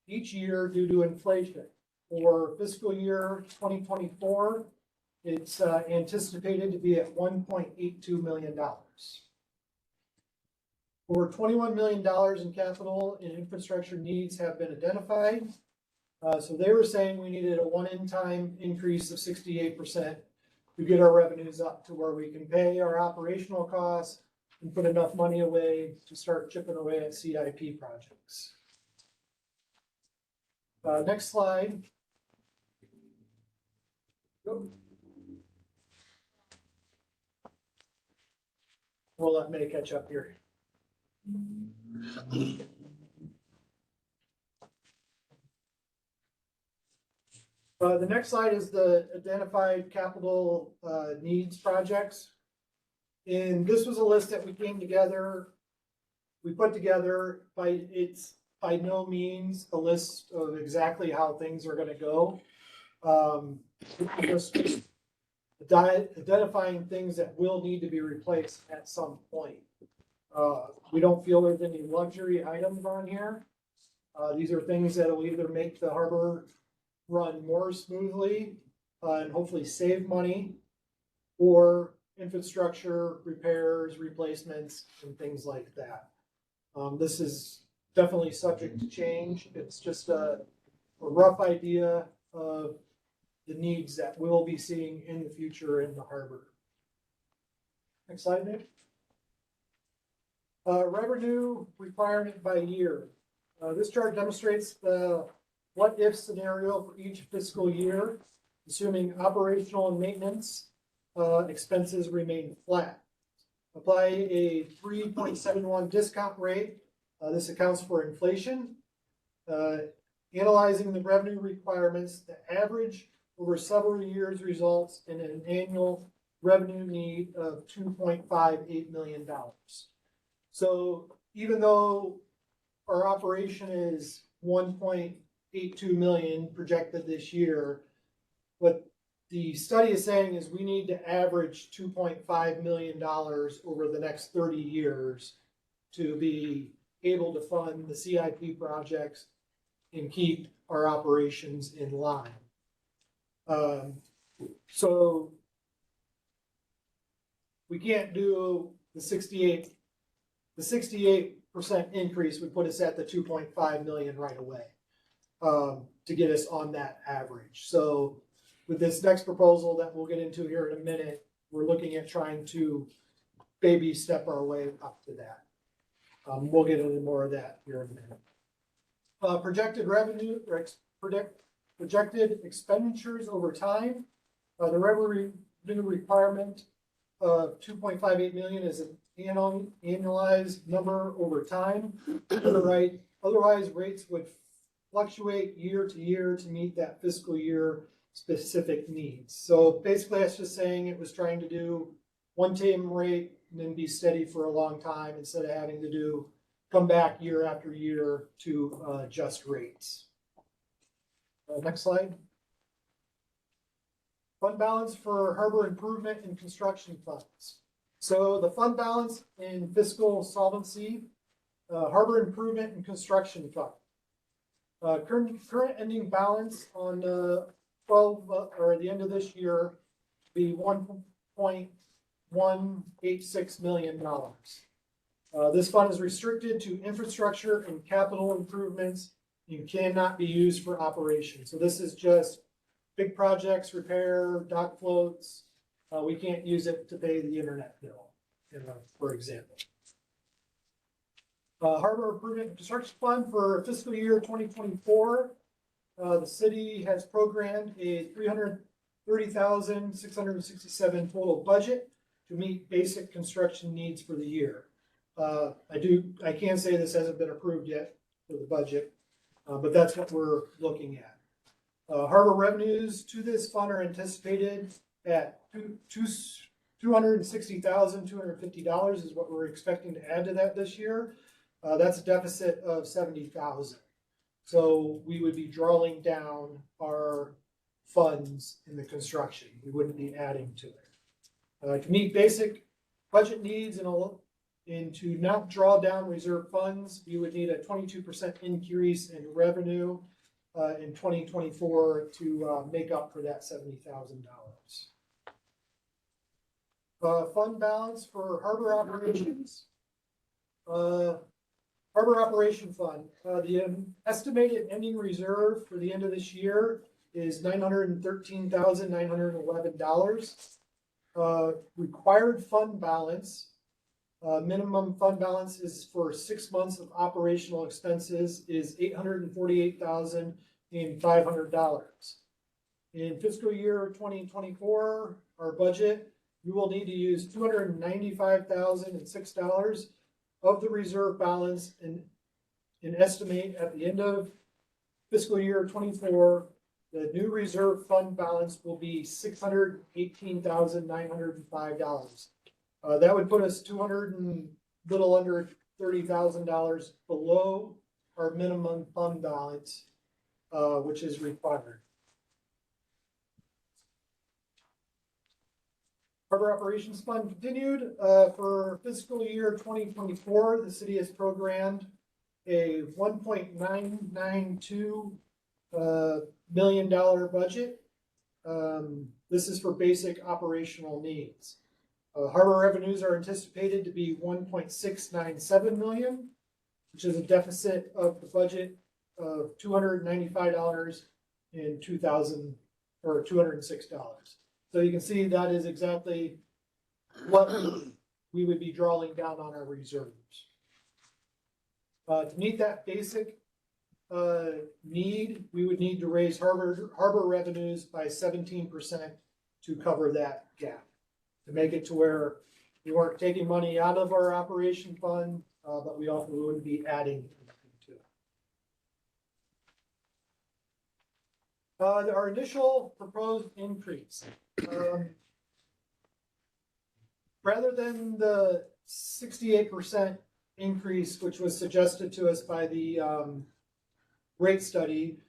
each year due to inflation. For fiscal year 2024, it's anticipated to be at $1.82 million. Over $21 million in capital and infrastructure needs have been identified. So they were saying we needed a one-in-time increase of 68% to get our revenues up to where we can pay our operational costs and put enough money away to start chipping away at CIP projects. Next slide. Go. We'll let May catch up here. The next slide is the identified capital needs projects. And this was a list that we put together, it's by no means a list of exactly how things are gonna go. Just identifying things that will need to be replaced at some point. We don't feel there's any luxury items on here. These are things that will either make the harbor run more smoothly and hopefully save money, or infrastructure repairs, replacements, and things like that. This is definitely subject to change. It's just a rough idea of the needs that we'll be seeing in the future in the harbor. Next slide, Nick. Revenue requirement by year. This chart demonstrates the what-if scenario for each fiscal year, assuming operational and maintenance expenses remain flat. Apply a 3.71 discount rate. This accounts for inflation. Analyzing the revenue requirements, the average over several years results in an annual revenue need of $2.58 million. So even though our operation is 1.82 million projected this year, what the study is saying is we need to average $2.5 million over the next 30 years to be able to fund the CIP projects and keep our operations in line. So we can't do the 68% increase would put us at the 2.5 million right away to get us on that average. So with this next proposal that we'll get into here in a minute, we're looking at trying to baby step our way up to that. We'll get into more of that here in a minute. Projected revenue, projected expenditures over time. The revenue requirement of 2.58 million is an annualized number over time. Otherwise, rates would fluctuate year to year to meet that fiscal year specific needs. So basically, that's just saying it was trying to do one-time rate and then be steady for a long time instead of having to come back year after year to adjust rates. Next slide. Fund balance for harbor improvement and construction funds. So the fund balance in fiscal solvency, harbor improvement and construction fund. Current ending balance on 12 or the end of this year be $1.186 million. This fund is restricted to infrastructure and capital improvements and cannot be used for operations. So this is just big projects, repair, dock floats. We can't use it to pay the internet bill, for example. Harbor Improvement and Construction Fund for fiscal year 2024. The city has programmed a $330,667 total budget to meet basic construction needs for the year. I can say this hasn't been approved yet for the budget, but that's what we're looking at. Harbor revenues to this fund are anticipated at $260,250 is what we're expecting to add to that this year. That's a deficit of $70,000. So we would be drawing down our funds in the construction. We wouldn't be adding to it. To meet basic budget needs and to not draw down reserve funds, you would need a 22% increase in revenue in 2024 to make up for that $70,000. Fund balance for harbor operations. Harbor Operation Fund. The estimated ending reserve for the end of this year is $913,911. Required fund balance. Minimum fund balance is for 6 months of operational expenses is $848,500. In fiscal year 2024, our budget, we will need to use $295,006 of the reserve balance and estimate at the end of fiscal year 24, the new reserve fund balance will be $618,905. That would put us little under $30,000 below our minimum fund balance, which is required. Harbor Operations Fund continued. For fiscal year 2024, the city has programmed a $1.992 million budget. This is for basic operational needs. Harbor revenues are anticipated to be $1.697 million, which is a deficit of the budget of $295 in 206. So you can see that is exactly what we would be drawing down on our reserves. To meet that basic need, we would need to raise harbor revenues by 17% to cover that gap, to make it to where we weren't taking money out of our operation fund, but we also wouldn't be adding anything to it. Our initial proposed increase. Rather than the 68% increase, which was suggested to us by the rate study,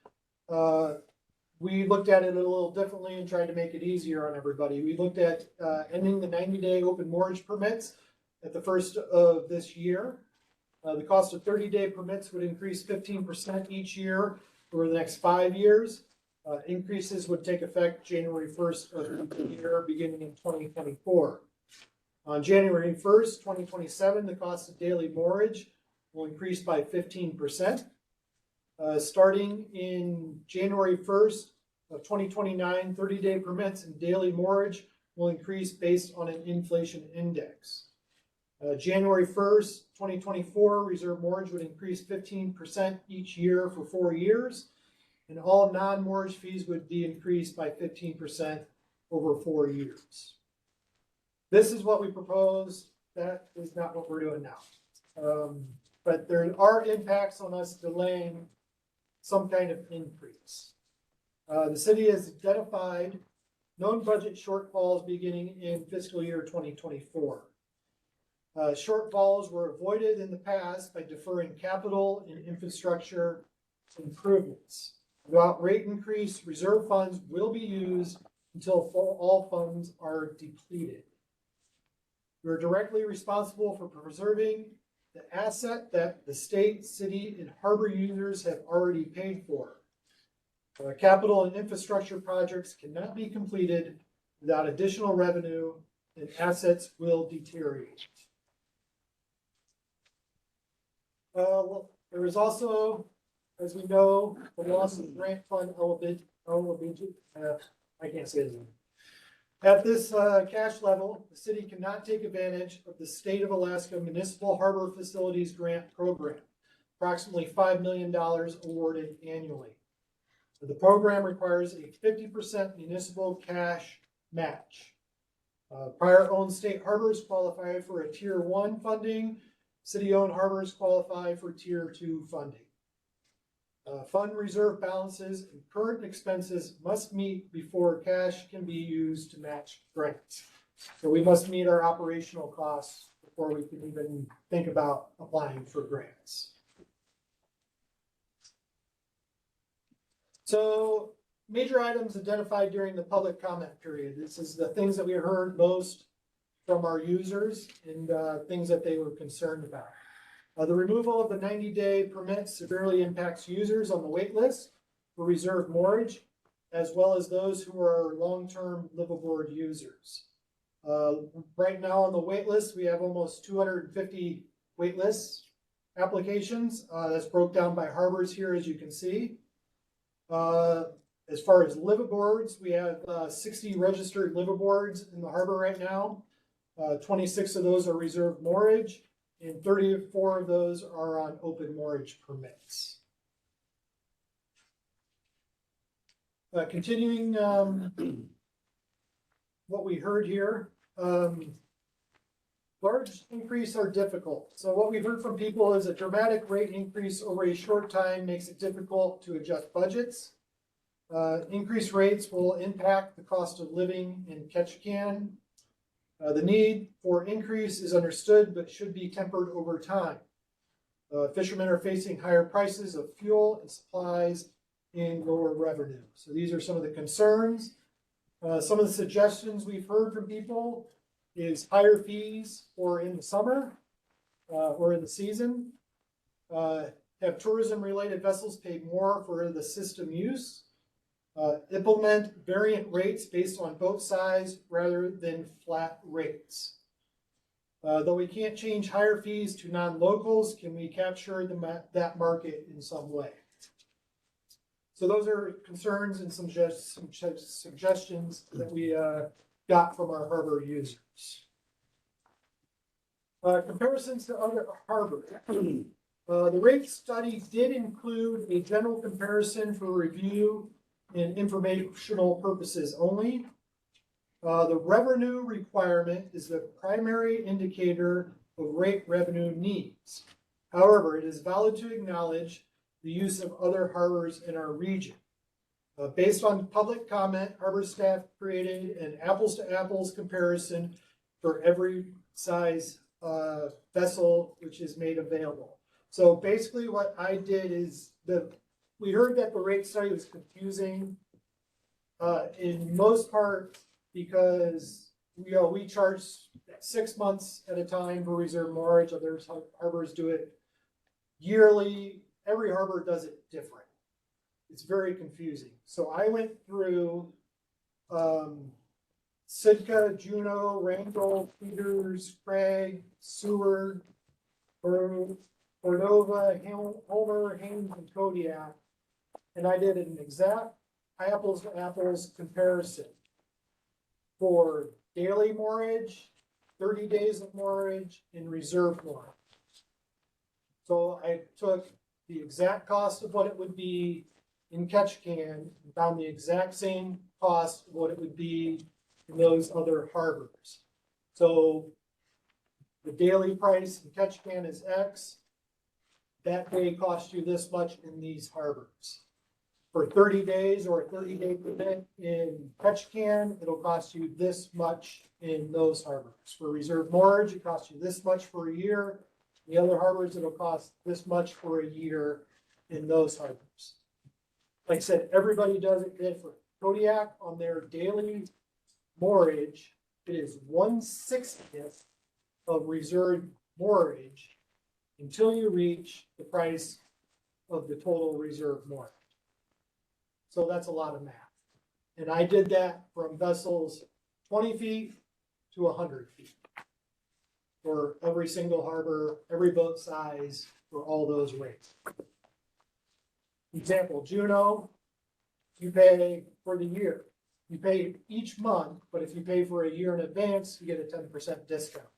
we looked at it a little differently and tried to make it easier on everybody. We looked at ending the 90-day open mortgage permits at the first of this year. The cost of 30-day permits would increase 15% each year over the next 5 years. Increases would take effect January 1st of the year, beginning in 2024. On January 1st, 2027, the cost of daily mortgage will increase by 15%. Starting in January 1st of 2029, 30-day permits and daily mortgage will increase based on an inflation index. January 1st, 2024, reserve mortgage would increase 15% each year for 4 years, and all non-mortgage fees would be increased by 15% over 4 years. This is what we propose. That is not what we're doing now. But there are impacts on us delaying some kind of increase. The city has identified known budget shortfalls beginning in fiscal year 2024. Shortfalls were avoided in the past by deferring capital and infrastructure improvements. Without rate increase, reserve funds will be used until all funds are depleted. We are directly responsible for preserving the asset that the state, city, and harbor users have already paid for. Capital and infrastructure projects cannot be completed without additional revenue, and assets will deteriorate. There is also, as we know, the loss of grant fund I can't say his name. At this cash level, the city cannot take advantage of the State of Alaska Municipal Harbor Facilities Grant Program, approximately $5 million awarded annually. The program requires a 50% municipal cash match. Prior owned state harbors qualify for a tier 1 funding. City-owned harbors qualify for tier 2 funding. Fund reserve balances and current expenses must meet before cash can be used to match grants. So we must meet our operational costs before we can even think about applying for grants. So major items identified during the public comment period. This is the things that we heard most from our users and things that they were concerned about. The removal of the 90-day permit severely impacts users on the wait list for reserve moorage, as well as those who are long-term liveaboard users. Right now on the wait list, we have almost 250 wait list applications. That's broke down by harbors here, as you can see. As far as liveaboards, we have 60 registered liveaboards in the harbor right now. 26 of those are reserve moorage, and 34 of those are on open moorage permits. Continuing what we heard here, large increase are difficult. So what we've heard from people is a dramatic rate increase over a short time makes it difficult to adjust budgets. Increased rates will impact the cost of living in Ketchikan. The need for increase is understood, but should be tempered over time. Fishermen are facing higher prices of fuel and supplies and lower revenue. So these are some of the concerns. Some of the suggestions we've heard from people is higher fees for in the summer or in the season. Have tourism-related vessels pay more for the system use. Implement variant rates based on boat size rather than flat rates. Though we can't change higher fees to non-locals, can we capture that market in some way? So those are concerns and some suggestions that we got from our harbor users. Comparisons to other harbors. The rate study did include a general comparison for review and informational purposes only. The revenue requirement is the primary indicator of rate revenue needs. However, it is valid to acknowledge the use of other harbors in our region. Based on public comment, harbor staff created an apples to apples comparison for every size vessel which is made available. So basically what I did is we heard that the rate study was confusing in most part because we charge 6 months at a time for reserve moorage. Other harbors do it yearly. Every harbor does it different. It's very confusing. So I went through Sitka, Juneau, Wrangell, Peters, Craig, Seward, Cordova, Homer, Haines, and Kodiak. And I did an exact apples to apples comparison for daily moorage, 30 days of moorage, and reserve moorage. So I took the exact cost of what it would be in Ketchikan and found the exact same cost of what it would be in those other harbors. So the daily price in Ketchikan is X. That day cost you this much in these harbors. for 30 days or a 30-day permit in Ketchikan, it'll cost you this much in those harbors. For reserve moorage, it costs you this much for a year. The other harbors, it'll cost this much for a year in those harbors. Like I said, everybody does it different. Kodiak on their daily moorage, it is 1/60th of reserve moorage until you reach the price of the total reserve moorage. So that's a lot of math. And I did that from vessels 20 feet to 100 feet for every single harbor, every boat size, for all those rates. Example, Juneau, you pay for the year. You pay each month, but if you pay for a year in advance, you get a 10% discount.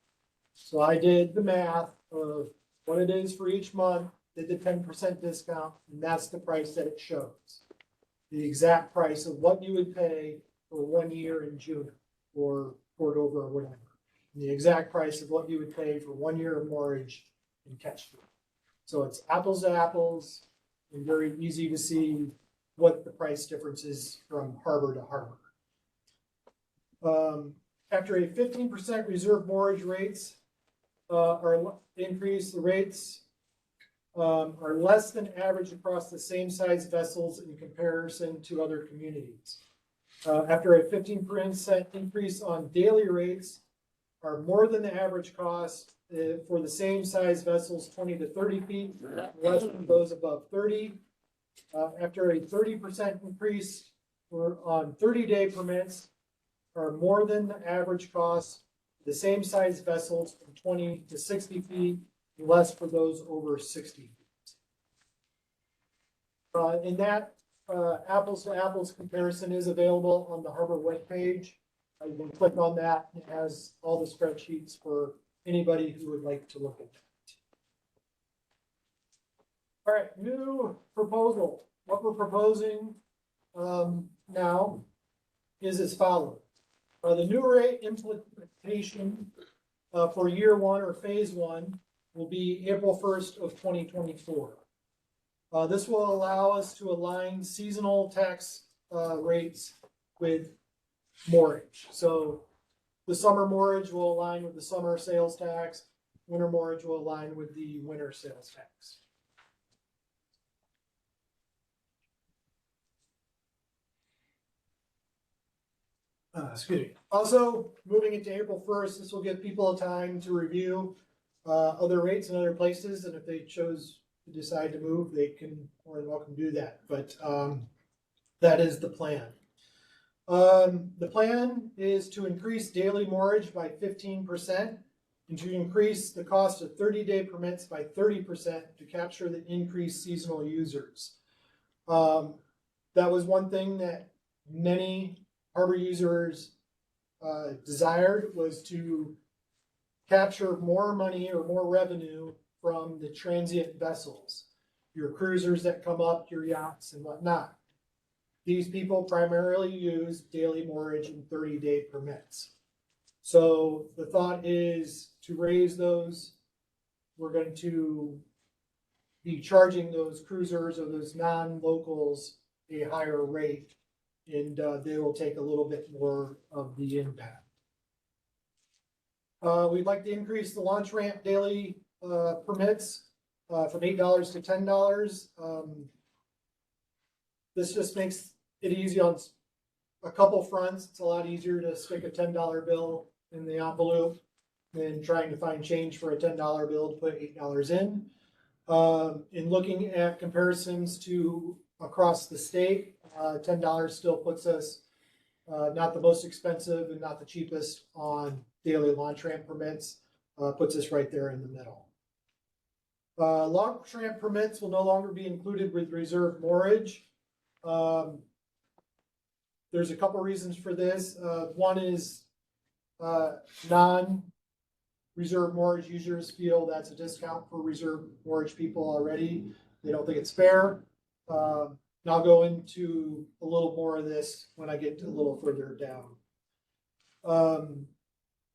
So I did the math of what it is for each month, did the 10% discount, and that's the price that it shows. The exact price of what you would pay for 1 year in Juneau or Cordova or whatever. And the exact price of what you would pay for 1 year of moorage in Ketchikan. So it's apples to apples and very easy to see what the price difference is from harbor to harbor. After a 15% reserve moorage rates are increased, the rates are less than average across the same size vessels in comparison to other communities. After a 15% increase on daily rates are more than the average cost for the same size vessels, 20 to 30 feet, less than those above 30. After a 30% increase on 30-day permits are more than the average cost, the same size vessels from 20 to 60 feet, less for those over 60 feet. And that apples to apples comparison is available on the harbor webpage. You can click on that. It has all the spreadsheets for anybody who would like to look at that. All right, new proposal. What we're proposing now is as follows. The new rate implementation for year one or phase one will be April 1st of 2024. This will allow us to align seasonal tax rates with moorage. So the summer moorage will align with the summer sales tax. Winter moorage will align with the winter sales tax. Excuse me. Also, moving into April 1st, this will give people time to review other rates in other places, and if they chose to decide to move, they can more than welcome do that. But that is the plan. The plan is to increase daily moorage by 15% and to increase the cost of 30-day permits by 30% to capture the increased seasonal users. That was one thing that many harbor users desired, was to capture more money or more revenue from the transient vessels, your cruisers that come up, your yachts and whatnot. These people primarily use daily moorage and 30-day permits. So the thought is to raise those. We're going to be charging those cruisers or those non-locals a higher rate, and they will take a little bit more of the impact. We'd like to increase the launch ramp daily permits from $8 to $10. This just makes it easy on a couple fronts. It's a lot easier to stick a $10 bill in the envelope than trying to find change for a $10 bill to put $8 in. In looking at comparisons to across the state, $10 still puts us not the most expensive and not the cheapest on daily launch ramp permits, puts us right there in the middle. Launch ramp permits will no longer be included with reserve moorage. There's a couple reasons for this. One is non-reserve moorage users feel that's a discount for reserve moorage people already. They don't think it's fair. And I'll go into a little more of this when I get a little further down.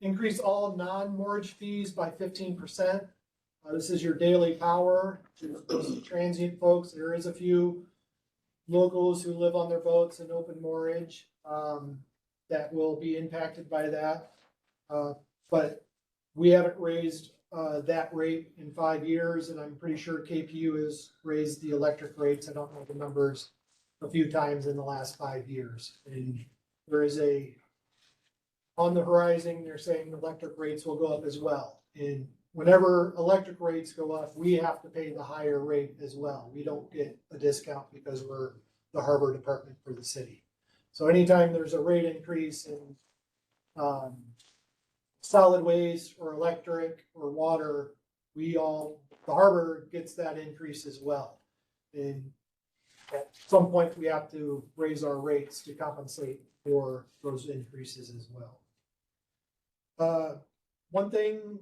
Increase all non-moorage fees by 15%. This is your daily power. Transient folks, there is a few locals who live on their boats in open moorage, that will be impacted by that. But we haven't raised, that rate in 5 years, and I'm pretty sure KPU has raised the electric rates. I don't know the numbers, a few times in the last 5 years. And there is on the horizon, they're saying electric rates will go up as well. And whenever electric rates go up, we have to pay the higher rate as well. We don't get a discount because we're the harbor department for the city. So anytime there's a rate increase in solid waste or electric or water, the harbor gets that increase as well. And at some point, we have to raise our rates to compensate for those increases as well. One thing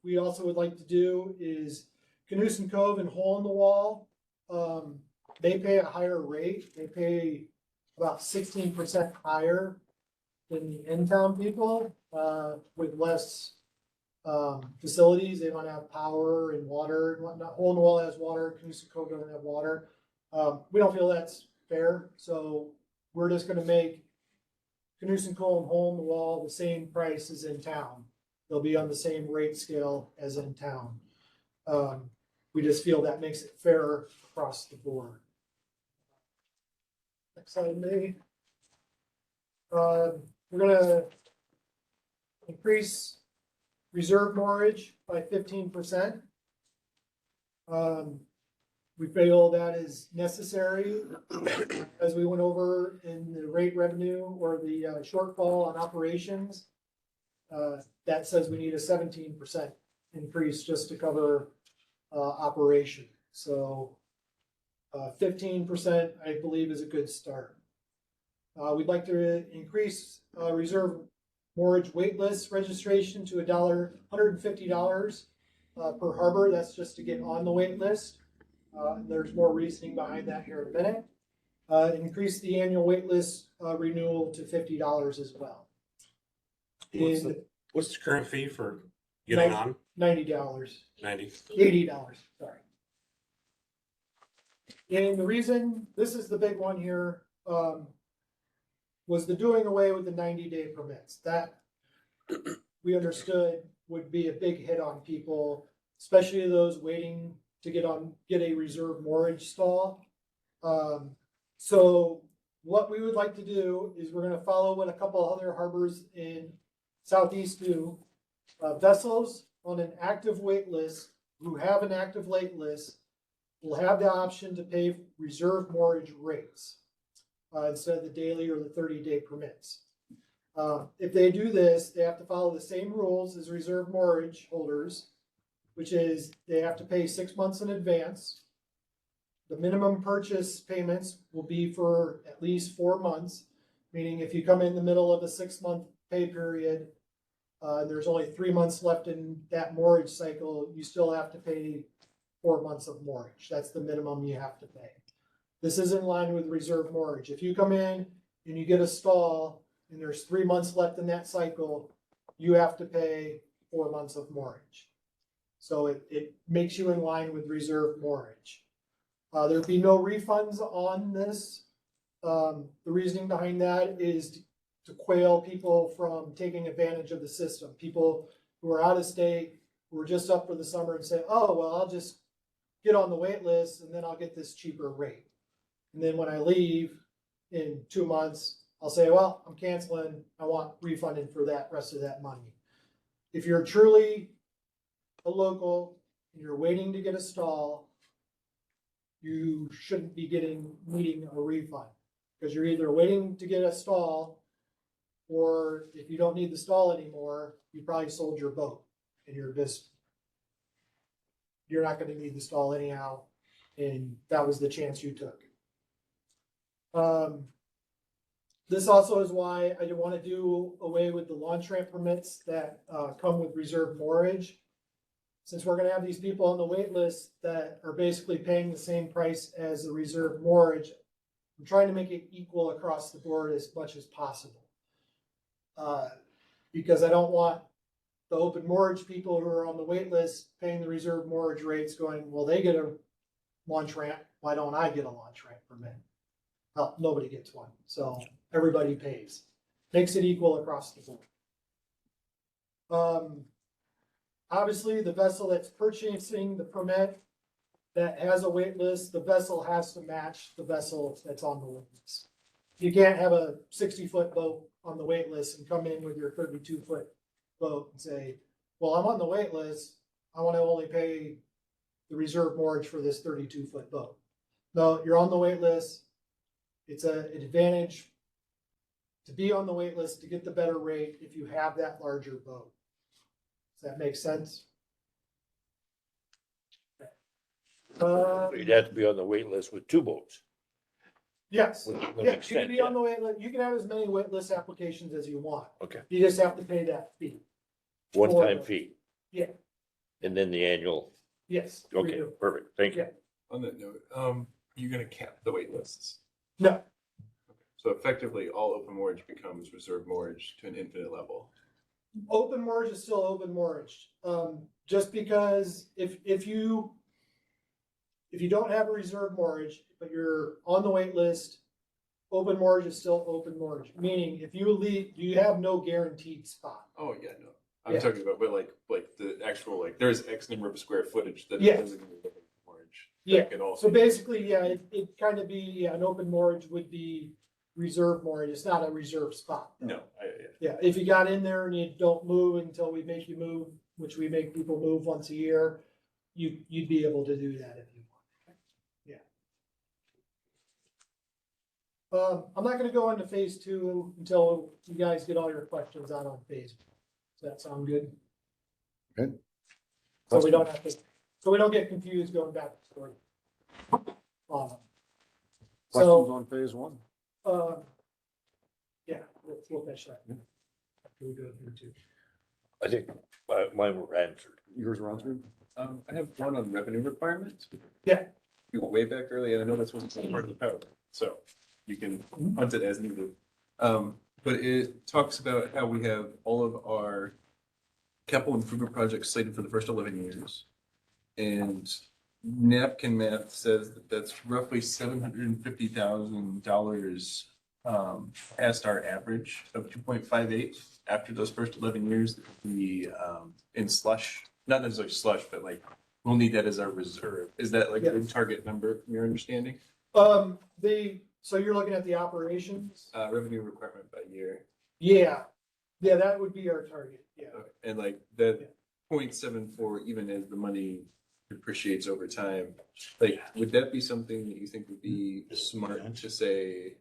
we also would like to do is Canoosian Cove and Hole in the Wall. They pay a higher rate. They pay about 16% higher than the in-town people with less facilities. They don't have power and water and whatnot. Hole in the Wall has water. Canoosian Cove doesn't have water. We don't feel that's fair, so we're just going to make Canoosian Cove and Hole in the Wall the same price as in town. They'll be on the same rate scale as in town. We just feel that makes it fairer across the board. Next slide, maybe. We're gonna increase reserve moorage by 15%. We feel that is necessary as we went over in the rate revenue or the shortfall on operations. That says we need a 17% increase just to cover operation. So 15%, I believe, is a good start. We'd like to increase reserve moorage waitlist registration to $150 per harbor. That's just to get on the wait list. There's more reasoning behind that here in a minute. Increase the annual waitlist renewal to $50 as well. What's the current fee for getting on? $90. $80, sorry. And the reason, this is the big one here, was the doing away with the 90-day permits. That we understood would be a big hit on people, especially those waiting to get a reserve moorage stall. So what we would like to do is we're going to follow what a couple other harbors in Southeast do. Vessels on an active wait list who have an active wait list will have the option to pay reserve moorage rates instead of the daily or the 30-day permits. If they do this, they have to follow the same rules as reserve moorage holders, which is they have to pay 6 months in advance. The minimum purchase payments will be for at least 4 months, meaning if you come in the middle of a 6-month pay period, there's only 3 months left in that moorage cycle, you still have to pay 4 months of moorage. That's the minimum you have to pay. This is in line with reserve moorage. If you come in and you get a stall and there's 3 months left in that cycle, you have to pay 4 months of moorage. So it makes you in line with reserve moorage. There'd be no refunds on this. The reasoning behind that is to quail people from taking advantage of the system. People who are out of state, who are just up for the summer and say, oh, well, I'll just get on the wait list and then I'll get this cheaper rate. And then when I leave in 2 months, I'll say, well, I'm canceling. I want refunded for that rest of that money. If you're truly a local and you're waiting to get a stall, you shouldn't be needing a refund because you're either waiting to get a stall, or if you don't need the stall anymore, you probably sold your boat and you're not going to need the stall anyhow. And that was the chance you took. This also is why I want to do away with the launch ramp permits that come with reserve moorage. Since we're going to have these people on the wait list that are basically paying the same price as the reserve moorage, I'm trying to make it equal across the board as much as possible. Because I don't want the open moorage people who are on the wait list paying the reserve moorage rates going, well, they get a launch ramp, why don't I get a launch ramp permit? Well, nobody gets one, so everybody pays. Makes it equal across the board. Obviously, the vessel that's purchasing the permit that has a wait list, the vessel has to match the vessel that's on the wait list. You can't have a 60-foot boat on the wait list and come in with your 32-foot boat and say, well, I'm on the wait list, I want to only pay the reserve moorage for this 32-foot boat. No, you're on the wait list. It's an advantage to be on the wait list to get the better rate if you have that larger boat. Does that make sense? You'd have to be on the wait list with two boats. Yes, Which would yeah, make you can sense, be yeah. on the wait list, you can have as many wait list applications as you want. Okay. You just have to pay that fee. One-time fee. Yeah. And then the annual, Yes. we okay, do. perfect, thank you. Yeah. On that note, you're gonna cap the wait lists. No, So effectively, all open mortgage becomes reserve mortgage to an infinite level. open mortgage is still open mortgage. Just because if you don't have a reserve mortgage, but you're on the wait list, open mortgage is still open mortgage, meaning if you leave, you have no guaranteed spot. Oh, yeah, no. I'm Yeah. talking about, but like the actual, like, there's X number of square footage that Yes. is designated open mortgage. Yeah, That could also. so basically, yeah, it kind of be, yeah, an open mortgage would be reserve mortgage, it's not a reserve spot. No, Yeah, if you got in there and you don't move until we make you move, which we make people move once a year, you'd be able to do that if you want. Yeah. I'm not gonna go into phase two until you guys get all your questions out on phase one. Does that sound good? Okay. So we don't have to, so we don't get confused going back to story. Questions So, on phase one? yeah, we'll finish that. After we go through two. I think mine were answered. Yours were answered? I have one on revenue requirements. Yeah. You went way back early, and I know that's one part of the power, so you can hunt it as needed. But it talks about how we have all of our capital improvement projects slated for the first 11 years. And napkin math says that that's roughly $750,000 past our average of 2.58 after those first 11 years. In slush, not necessarily slush, but like we'll need that as our reserve. Is that like a good target number from your understanding? So you're looking at the operations? Revenue requirement by year. Yeah, that would be our target, yeah. Okay. And like that 0.74, even as the money depreciates over time, like would that be something that you think would be smart to say,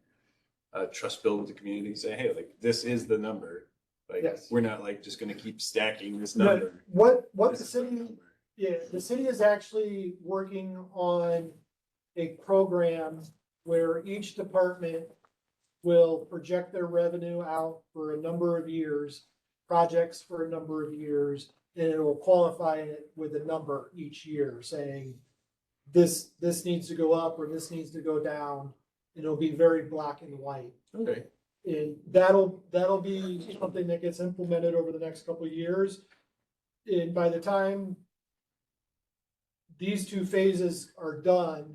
trust build with the community, say, hey, like this is the number. Like Yes. we're not like just gonna keep stacking this But number. what This the is the city, number. yeah, the city is actually working on a program where each department will project their revenue out for a number of years, projects for a number of years, and it will qualify it with a number each year saying this needs to go up or this needs to go down. And it'll be very black and white. Okay. And that'll be something that gets implemented over the next couple of years. And by the time these two phases are done,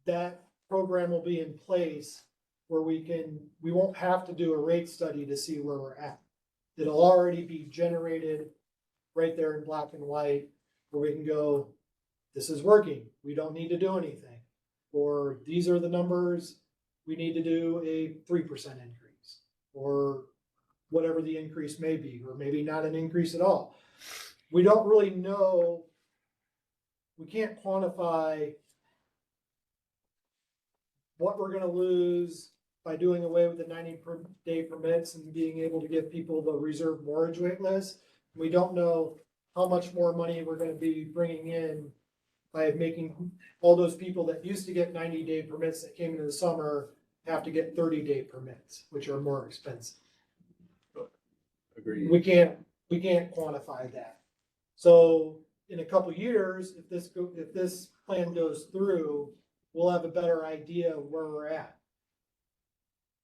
that program will be in place where we won't have to do a rate study to see where we're at. It'll already be generated right there in black and white where we can go, this is working, we don't need to do anything. Or these are the numbers, we need to do a 3% increase. Or whatever the increase may be, or maybe not an increase at all. We don't really know, we can't quantify what we're gonna lose by doing away with the 90-day permits and being able to give people the reserve mortgage wait list. We don't know how much more money we're gonna be bringing in by making all those people that used to get 90-day permits that came into the summer have to get 30-day permits, which are more expensive. Agreed. We can't quantify that. So in a couple years, if this plan goes through, we'll have a better idea of where we're at.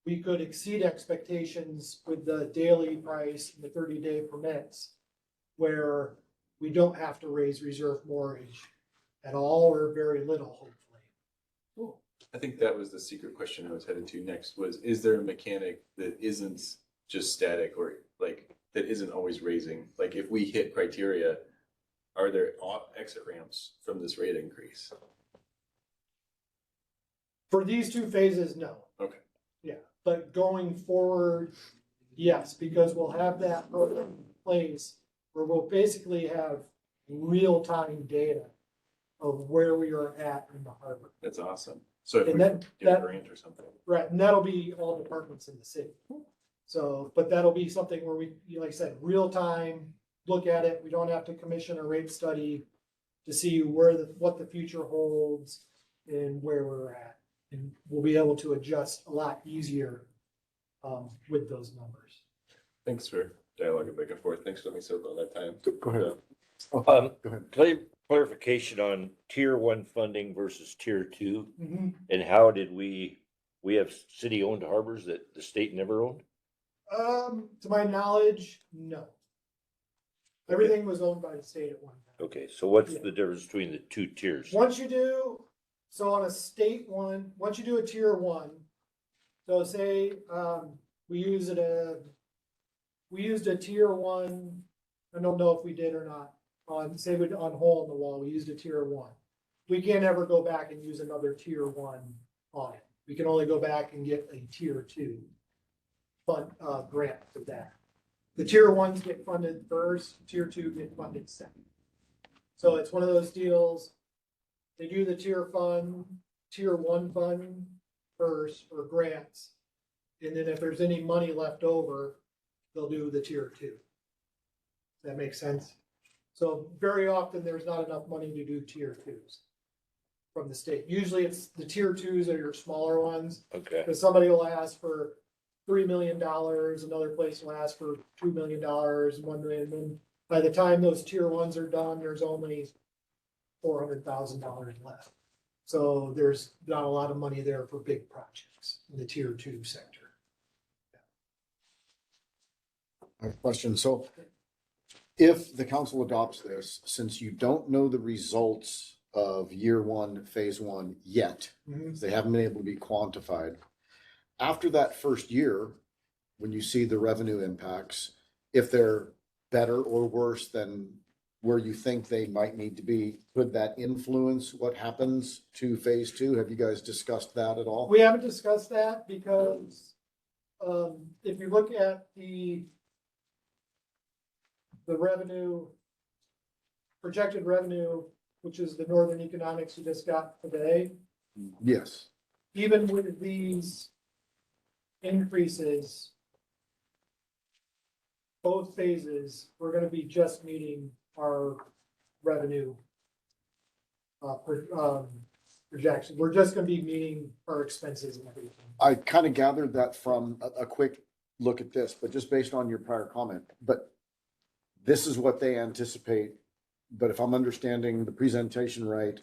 We could exceed expectations with the daily price and the 30-day permits, where we don't have to raise reserve mortgage at all or very little, hopefully. I think that was the secret question I was headed to next was, is there a mechanic that isn't just static or like, that isn't always raising? Like if we hit criteria, are there exit ramps from this rate increase? For these two phases, no. Okay. Yeah, but going forward, yes, because we'll have that program in place where we'll basically have real-time data of where we are at in the harbor. That's awesome. So if we And that- get a that- grant or something. Right, and that'll be all departments in the city. So, but that'll be something where we, like I said, real-time, look at it. We don't have to commission a rate study to see what the future holds and where we're at. And we'll be able to adjust a lot easier with those numbers. Thanks for dialoguing back and forth. Thanks for letting me sit on that time. Go ahead. Um, Go ahead. Clarification on tier one funding versus tier two, Mhm. and how did we have city-owned harbors that the state never owned? To my knowledge, no. Everything was owned by the state at one time. Okay, so what's Yeah. the difference between the two tiers? Once you do, so on a state one, once you do a tier one, so say, we used a tier one, I don't know if we did or not, on hole in the wall, we used a tier one. We can't ever go back and use another tier one on it. We can only go back and get a tier two grant for that. The tier ones get funded first, tier two get funded second. So it's one of those deals, they do the tier one fund first or grants. And then if there's any money left over, they'll do the tier two. Does that make sense? So very often there's not enough money to do tier twos from the state. Usually it's the tier twos are your smaller ones. Okay, Because somebody will ask for $3 million, another place will ask for $2 million, $1 million. Then by the time those tier ones are done, there's only $400,000 left. So there's not a lot of money there for big projects in the tier two sector. I have a question. So if the council adopts this, since you don't know the results of year one, phase one yet, because they haven't been able to be quantified, after that first year, when you see the revenue impacts, if they're better or worse than where you think they might need to be, could that influence what happens to phase two? Have you guys discussed that at all? We haven't discussed that because if you look at the revenue, projected revenue, which is the Northern Economics you just got today, Yes. even with these increases, both phases, we're gonna be just meeting our revenue projection. We're just gonna be meeting our expenses and everything. I kind of gathered that from a quick look at this, but just based on your prior comment, but this is what they anticipate. But if I'm understanding the presentation right,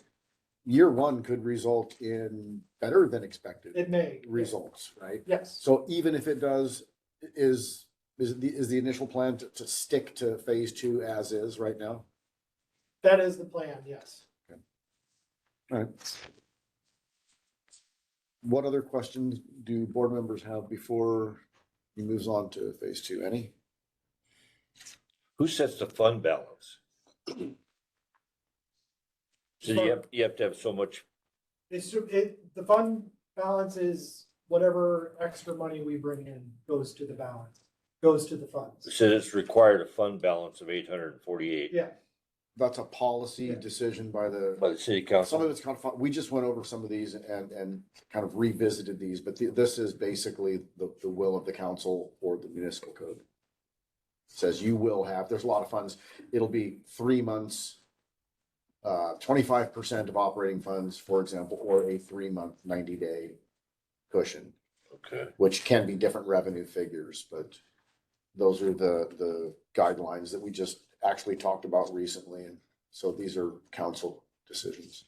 year one could result in better than expected It may. results, right? Yes, So even if it does, is the initial plan to stick to phase two as is right now? that is the plan, yes. All right. What other questions do board members have before he moves on to phase two? Any? who sets the fund balance? So you have to have so much, The fund balance is whatever extra money we bring in goes to the balance, goes to the funds. so it's required a fund balance of 848 Yeah, That's a policy decision by the. by the city Some council. of it's kind of fun. We just went over some of these and kind of revisited these, but this is basically the will of the council or the municipal code. Says you will have, there's a lot of funds. It'll be 3 months, 25% of operating funds, for example, or a 3-month, 90-day cushion, Okay, which can be different revenue figures, but those are the guidelines that we just actually talked about recently. And so these are council decisions.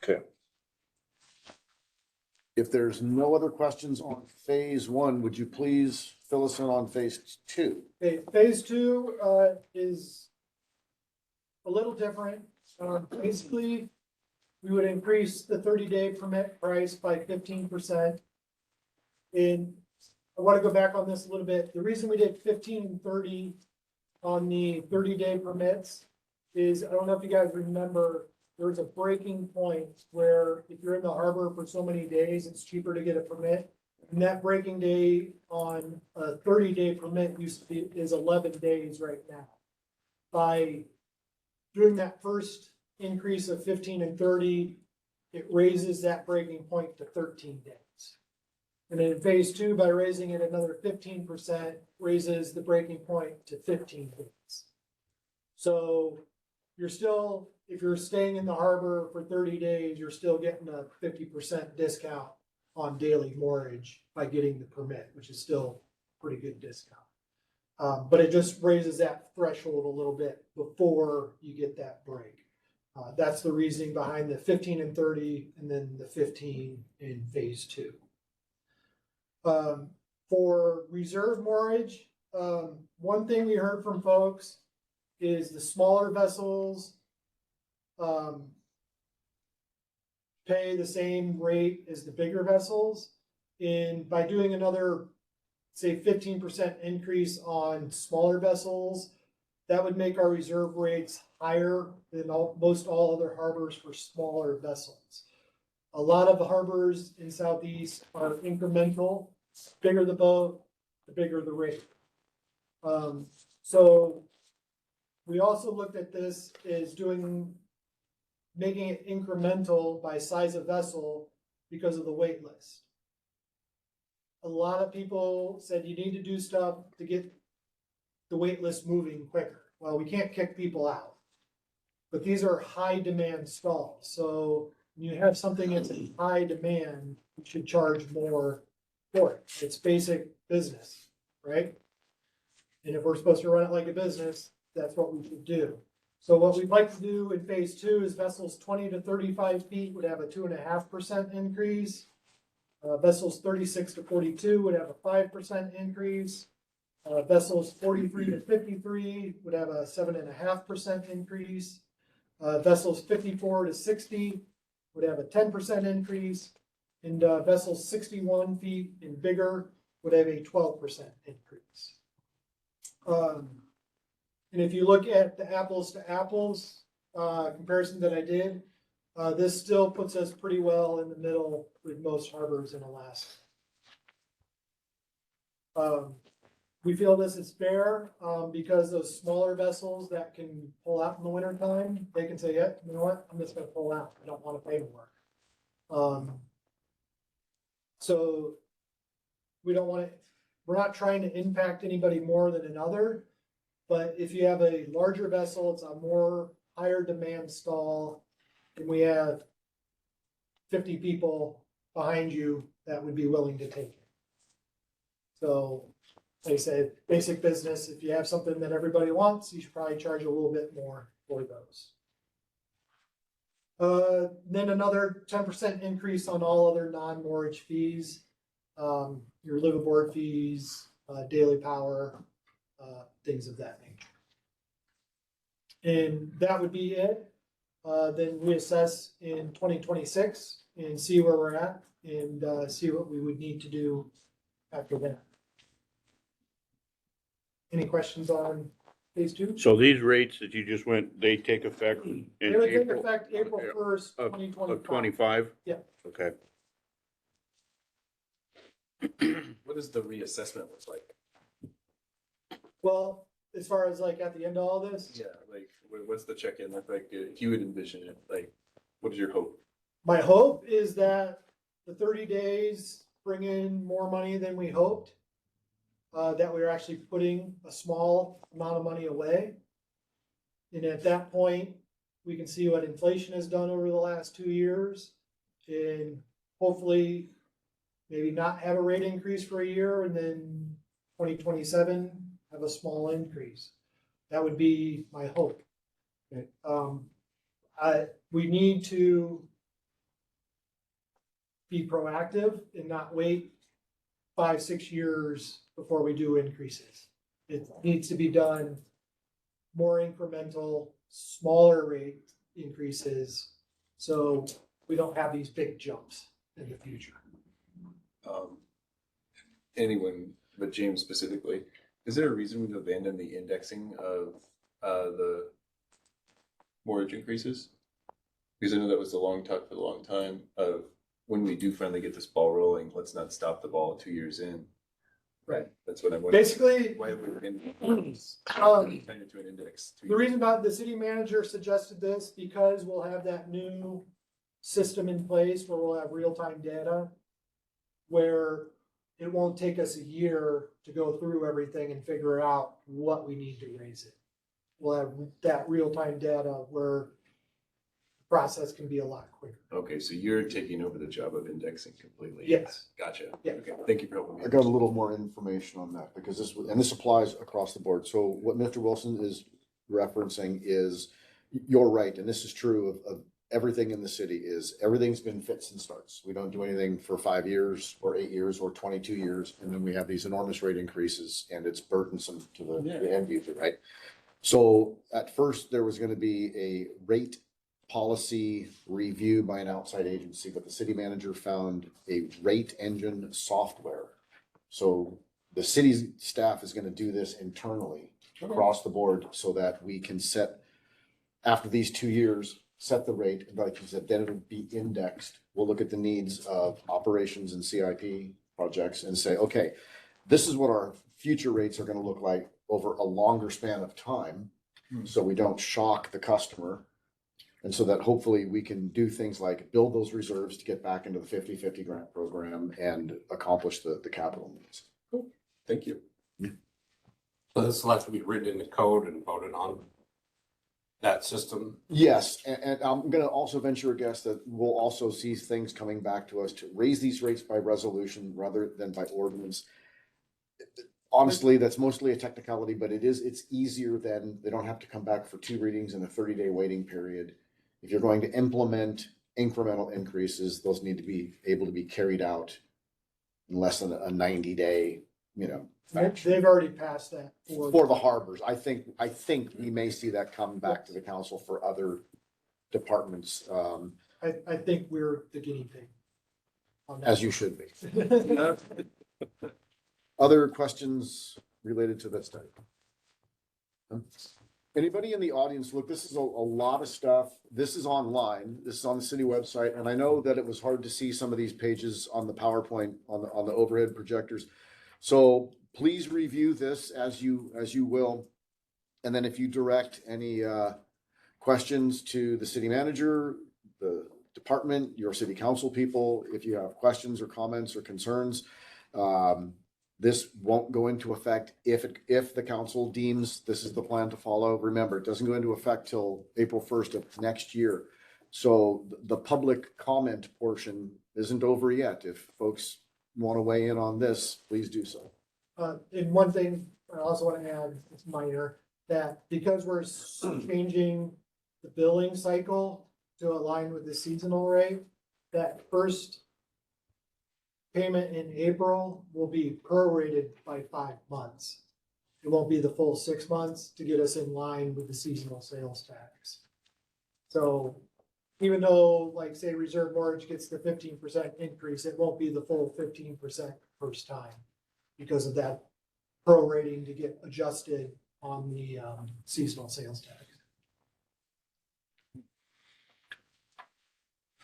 okay. If there's no other questions on phase one, would you please fill us in on phase two? okay, phase two, is a little different. Basically, we would increase the 30-day permit price by 15%. And I want to go back on this a little bit. The reason we did 15 and 30 on the 30-day permits is, I don't know if you guys remember, there's a breaking point where if you're in the harbor for so many days, it's cheaper to get a permit. And that breaking day on a 30-day permit is 11 days right now. By doing that first increase of 15 and 30, it raises that breaking point to 13 days. And then in phase two, by raising it another 15%, raises the breaking point to 15 days. So you're still, if you're staying in the harbor for 30 days, you're still getting a 50% discount on daily moorage by getting the permit, which is still a pretty good discount. But it just raises that threshold a little bit before you get that break. That's the reasoning behind the 15 and 30 and then the 15 in phase two. For reserve moorage, one thing we heard from folks is the smaller vessels pay the same rate as the bigger vessels. And by doing another, say, 15% increase on smaller vessels, that would make our reserve rates higher than most all other harbors for smaller vessels. A lot of the harbors in Southeast are incremental. Bigger the boat, the bigger the rate. So we also looked at this as making it incremental by size of vessel because of the wait list. A lot of people said you need to do stuff to get the wait list moving quicker. Well, we can't kick people out, but these are high demand stalls. So when you have something that's in high demand, you should charge more for it. It's basic business, right? And if we're supposed to run it like a business, that's what we should do. So what we'd like to do in phase two is vessels 20 to 35 feet would have a 2.5% increase. Vessels 36 to 42 would have a 5% increase. Vessels 43 to 53 would have a 7.5% increase. Vessels 54 to 60 would have a 10% increase. And vessels 61 feet and bigger would have a 12% increase. And if you look at the apples to apples comparison that I did, this still puts us pretty well in the middle with most harbors in Alaska. We feel this is fair because those smaller vessels that can pull out in the wintertime, they can say, yeah, you know what, I'm just going to pull out. I don't want to pay more. So we don't want to, we're not trying to impact anybody more than another, but if you have a larger vessel, it's a more higher demand stall, and we have 50 people behind you that would be willing to take it. So like I said, basic business, if you have something that everybody wants, you should probably charge a little bit more for those. Then another 10% increase on all other non-moorage fees, your live aboard fees, daily power, things of that nature. And that would be it. Then we assess in 2026 and see where we're at and see what we would need to do after that. Any questions on phase two? So these rates that you just went, they take effect in They would take April effect April 1st, of 2025. 25? Yeah. Okay. What does the reassessment look like? Well, as far as like at the end of all this, Yeah, like what's the check-in look like? If you would envision it, like, what is your hope? my hope is that the 30 days bring in more money than we hoped. That we're actually putting a small amount of money away. And at that point, we can see what inflation has done over the last 2 years and hopefully maybe not have a rate increase for a year and then 2027 have a small increase. That would be my hope. Okay. We need to be proactive and not wait 5-6 years before we do increases. It needs to be done more incremental, smaller rate increases. So we don't have these big jumps in the future. Anyone, but James specifically, is there a reason we've abandoned the indexing of the mortgage increases? Because I know that was the long talk for a long time of when we do finally get this ball rolling, let's not stop the ball 2 years in. Right. That's what I'm wondering. Basically, Why have we been tied into an index? 2 the years? reason about the city manager suggested this because we'll have that new system in place where we'll have real-time data where it won't take us a year to go through everything and figure out what we need to raise it. We'll have that real-time data where the process can be a lot quicker. Okay, so you're taking over the job of indexing completely? Yes. Gotcha. Yeah. Okay, thank you for helping me. I got a little more information on that because this applies across the board. So what Mr. Wilson is referencing is, you're right, and this is true of everything in the city is everything's been fits and starts. We don't do anything for 5 years or 8 years or 22 years. And then we have these enormous rate increases and it's burdensome to the end user, right? So at first there was going to be a rate policy review by an outside agency, but the city manager found a rate engine software. So the city's staff is going to do this internally across the board so that we can set, after these 2 years, set the rate, and like you said, then it'll be indexed. We'll look at the needs of operations and CIP projects and say, okay, this is what our future rates are gonna look like over a longer span of time. So we don't shock the customer. And so that hopefully we can do things like build those reserves to get back into the 50-50 grant program and accomplish the capital needs. Thank you. So this will have to be written into code and voted on, that system? Yes, and I'm gonna also venture a guess that we'll also see things coming back to us to raise these rates by resolution rather than by ordinance. Honestly, that's mostly a technicality, but it's easier than, they don't have to come back for 2 readings and a 30-day waiting period. If you're going to implement incremental increases, those need to be able to be carried out in less than a 90-day, fashion. They've already passed that For the harbors, I think we may see that come back to the council for other departments, I think we're the guinea pig. on that. as you should be. Other questions related to that study? Anybody in the audience, look, this is a lot of stuff. This is online. This is on the city website. And I know that it was hard to see some of these pages on the PowerPoint, on the overhead projectors. So please review this as you will. And then if you direct any questions to the city manager, the department, your city council people, if you have questions or comments or concerns, this won't go into effect if the council deems this is the plan to follow. Remember, it doesn't go into effect till April 1st of next year. So the public comment portion isn't over yet. If folks want to weigh in on this, please do so. And one thing I also want to add, it's minor, that because we're changing the billing cycle to align with the seasonal rate, that first payment in April will be prorated by 5 months. It won't be the full 6 months to get us in line with the seasonal sales tax. So even though, like, say, reserve mortgage gets the 15% increase, it won't be the full 15% first time because of that prorating to get adjusted on the seasonal sales tax.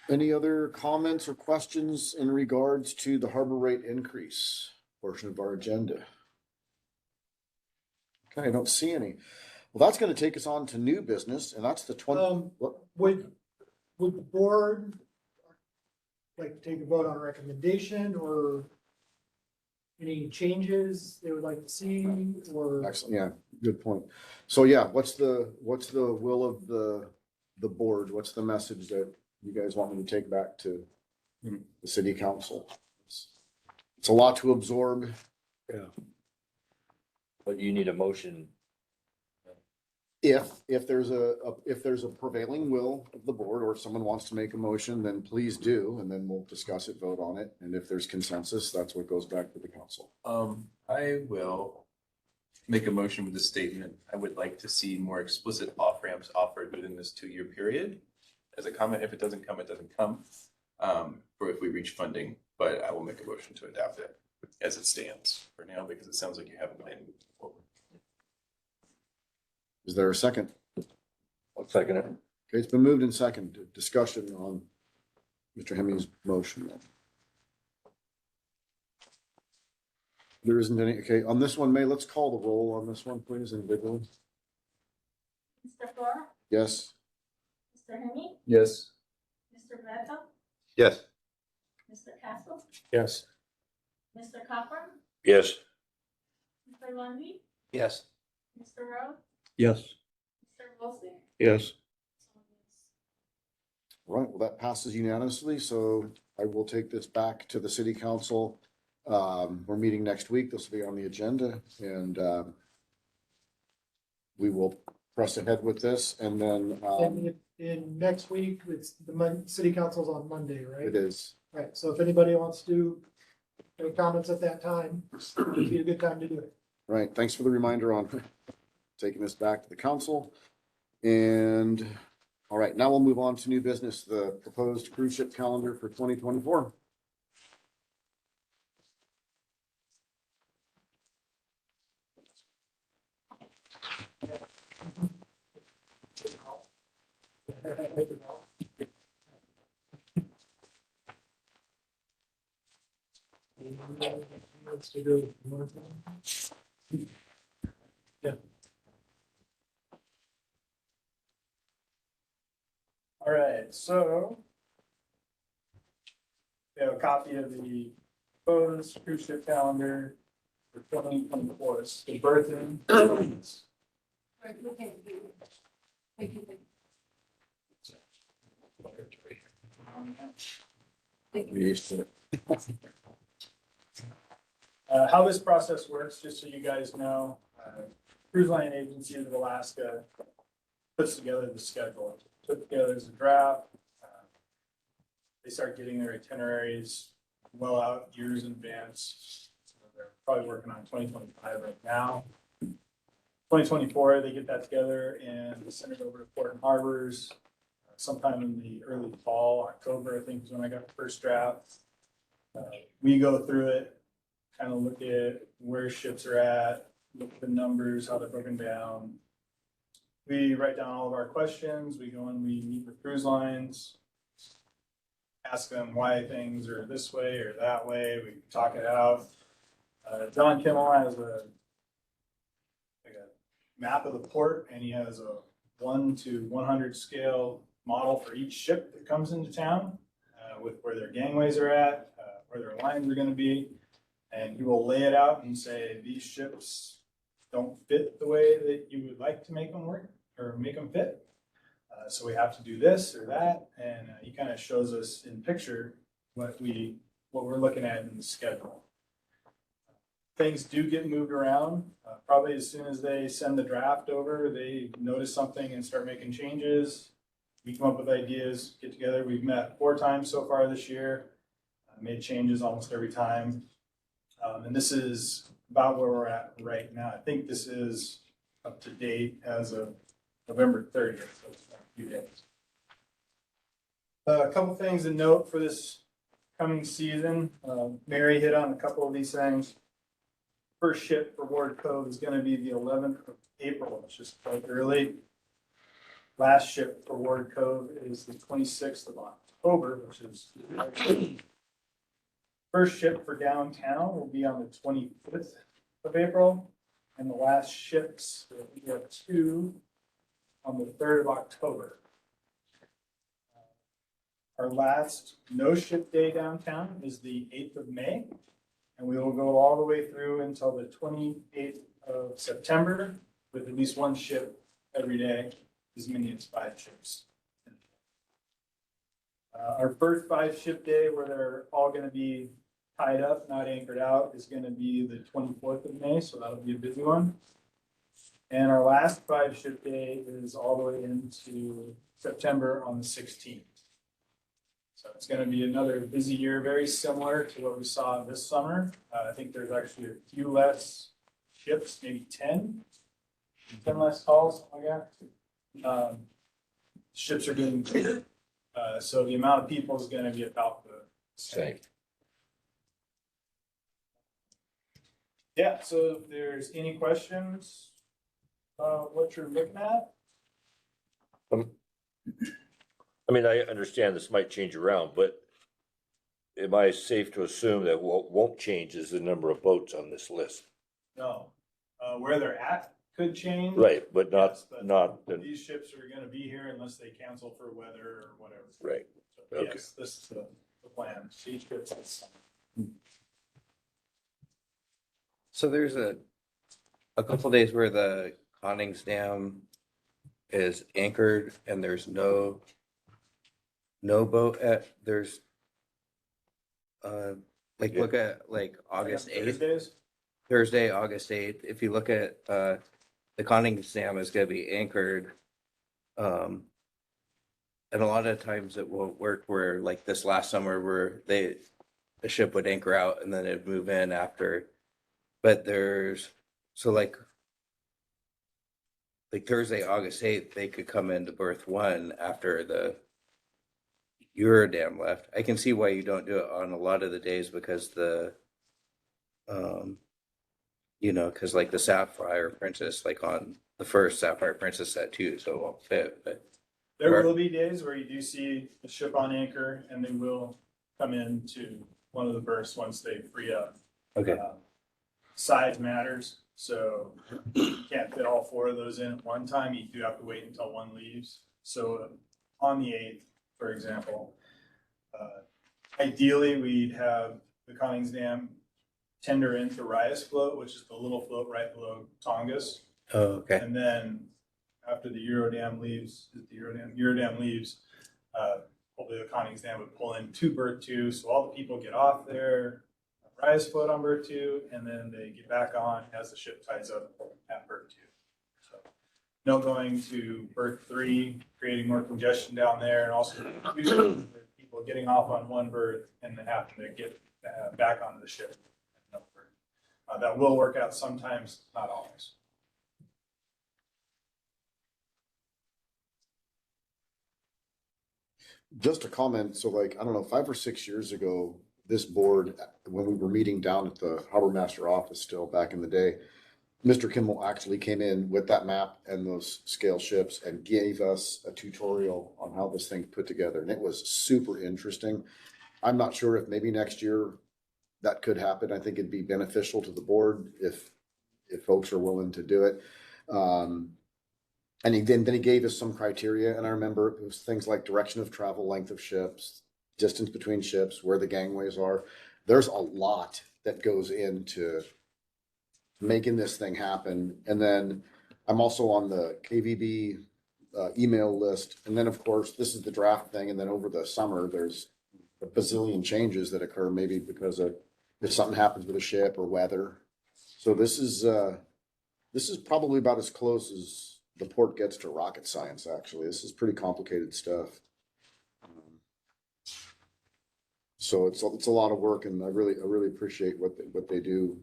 Any other comments or questions in regards to the harbor rate increase portion of our agenda? Okay, I don't see any. Well, that's going to take us on to new business, and that's the 20. Would the board like to take a vote on a recommendation or any changes they would like to see or? Excellent, yeah, good point. So yeah, what's the will of the board? What's the message that you guys want me to take back to the city council? It's a lot to absorb. But you need a motion. If there's a prevailing will of the board, or if someone wants to make a motion, then please do, and then we'll discuss it, vote on it. And if there's consensus, that's what goes back to the council. I will make a motion with the statement, I would like to see more explicit off-ramps offered within this 2-year period. As a comment, if it doesn't come, it doesn't come, or if we reach funding, but I will make a motion to adopt it as it stands for now, because it sounds like you have a plan moving forward. Is there a second? I'll second it. Okay, it's been moved and seconded. Discussion on Mr. Hemming's motion. There isn't any, okay, on this one, May, let's call the roll on this one, please, individually. Mr. Flora, Yes? Mr. Hemming, Yes. Mr. Beto, Yes. Mr. Castle, Yes. Mr. Cochran, Yes. Mr. Lundy, Yes. Mr. Rhodes, Yes. Mr. Wiltie. Yes. Right, well, that passes unanimously, so I will take this back to the city council. We're meeting next week. This will be on the agenda and we will press ahead with this and then In next week, it's city council's on Monday, right? it is. Right, so if anybody wants to make comments at that time, it'd be a good time to do it. Right, thanks for the reminder on taking this back to the council. And, all right, now we'll move on to new business, the proposed cruise ship calendar for 2024. All right, so we have a copy of the proposed cruise ship calendar for 2024. It's the birthing. How this process works, just so you guys know, Cruise Line Agency of Alaska puts together the schedule, put together as a draft. They start getting their itineraries well out years in advance. So they're probably working on 2025 right now. 2024, they get that together and send it over to Port and Harbors sometime in the early fall, October, I think is when I got the first draft. We go through it, kind of look at where ships are at, look at the numbers, how they're broken down. We write down all of our questions. We go and we meet with cruise lines, ask them why things are this way or that way. We talk it out. John Kimmel has a map of the port, and he has a 1 to 100 scale model for each ship that comes into town, with where their gangways are at, where their lines are going to be. And he will lay it out and say, these ships don't fit the way that you would like to make them work or make them fit. So we have to do this or that. And he kind of shows us in picture what we're looking at in the schedule. Things do get moved around. Probably as soon as they send the draft over, they notice something and start making changes. We come up with ideas, get together. We've met 4 times so far this year, made changes almost every time. And this is about where we're at right now. I think this is up to date as of November 30th, so it's a few days. A couple things to note for this coming season. Mary hit on a couple of these things. First ship for Ward Cove is going to be the 11th of April, which is quite early. Last ship for Ward Cove is the 26th of October, which is first ship for downtown will be on the 25th of April, and the last ships, we have 2 on the 3rd of October. Our last no ship day downtown is the 8th of May, and we will go all the way through until the 28th of September with at least 1 ship every day, as many as 5 ships. Our first 5 ship day where they're all going to be tied up, not anchored out, is going to be the 24th of May, so that'll be a busy one. And our last 5 ship day is all the way into September on the 16th. So it's going to be another busy year, very similar to what we saw this summer. I think there's actually a few less ships, maybe 10 less calls, something like that. Ships are getting bigger, so the amount of people is gonna be about the same. Same. Yeah, so if there's any questions, what you're looking at? I mean, I understand this might change around, but am I safe to assume that what won't change is the number of boats on this list? No, where they're at could change. Right, but not, Yes, but not, These ships are gonna be here unless they cancel for weather or whatever. right. So, Okay. yes, this is the plan. Each ship is. So there's a couple days where the Connings Dam is anchored and there's no boat there's like Yeah. look at like August 8th, Thursdays? Thursday, August 8th. If you look at the Connings Dam is gonna be anchored. And a lot of times it won't work where like this last summer where the ship would anchor out and then it'd move in after. But there's, so like Thursday, August 8th, they could come into berth 1 after the Eurodam left. I can see why you don't do it on a lot of the days because because like the Sapphire Princess, like on the first Sapphire Princess at 2, so it won't fit, but There will be days where you do see a ship on anchor and they will come into one of the berths once they free up. okay. Size matters, so you can't fit all 4 of those in at one time. You do have to wait until one leaves. So on the 8th, for example, ideally, we'd have the Connings Dam tender into Rias float, which is the little float right below Tongass. Oh, okay. And then after the Eurodam leaves, Eurodam leaves, hopefully the Connings Dam would pull in to berth 2, so all the people get off there, Rias float on berth 2, and then they get back on as the ship ties up at berth 2. So no going to berth 3, creating more congestion down there, and also people getting off on one berth and then having to get back onto the ship. That will work out sometimes, not always. Just a comment, so like, I don't know, 5 or 6 years ago, this board, when we were meeting down at the harbor master office still back in the day, Mr. Kimball actually came in with that map and those scale ships and gave us a tutorial on how this thing put together, and it was super interesting. I'm not sure if maybe next year that could happen. I think it'd be beneficial to the board if folks are willing to do it. And then he gave us some criteria, and I remember it was things like direction of travel, length of ships, distance between ships, where the gangways are. There's a lot that goes into making this thing happen. And then I'm also on the KVB email list. And then, of course, this is the draft thing. And then over the summer, there's a bazillion changes that occur, maybe because of if something happens with a ship or weather. So this is probably about as close as the port gets to rocket science, actually. This is pretty complicated stuff. So it's a lot of work, and I really appreciate what they do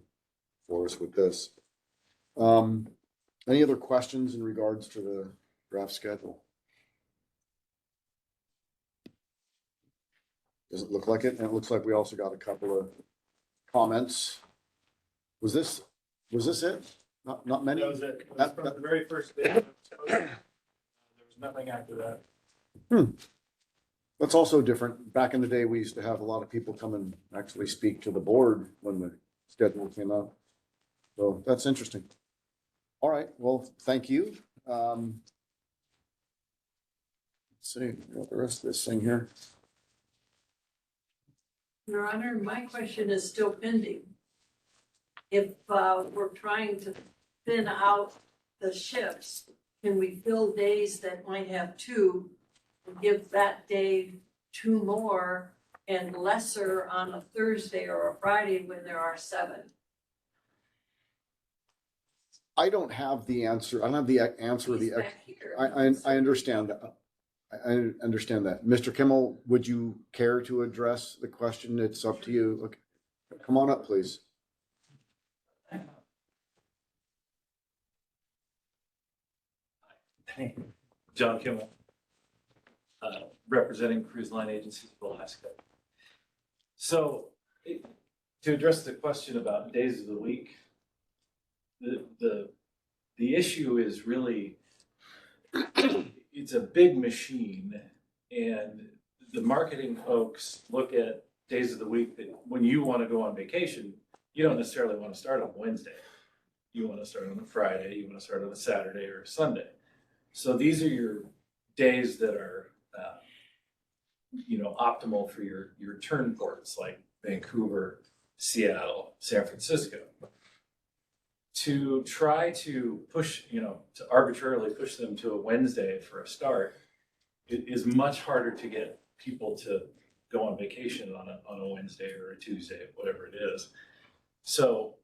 for us with this. Any other questions in regards to the draft schedule? Does it look like it? And it looks like we also got a couple of comments. Was this it? Not many? That was it. It was from the very first day. There was nothing after that. That's also different. Back in the day, we used to have a lot of people come and actually speak to the board when the schedule came out. So that's interesting. All right, well, thank you. Let's see what the rest of this thing here. Your Honor, my question is still pending. If we're trying to thin out the ships, can we fill days that might have 2 and give that day 2 more and lesser on a Thursday or a Friday when there are 7? I don't have the answer. I don't have the answer. He's back here. I understand that. I understand that. Mr. Kimmel, would you care to address the question? It's up to you. Look, come on up, please. John Kimmel, representing Cruise Line Agencies of Alaska. So, to address the question about days of the week, the issue is really, it's a big machine, and the marketing folks look at days of the week that when you want to go on vacation, you don't necessarily want to start on Wednesday. You want to start on a Friday, you want to start on a Saturday or a Sunday. So these are your days that are, optimal for your turn ports like Vancouver, Seattle, San Francisco. To try to push, to arbitrarily push them to a Wednesday for a start, it is much harder to get people to go on vacation on a Wednesday or a Tuesday, whatever it is. So,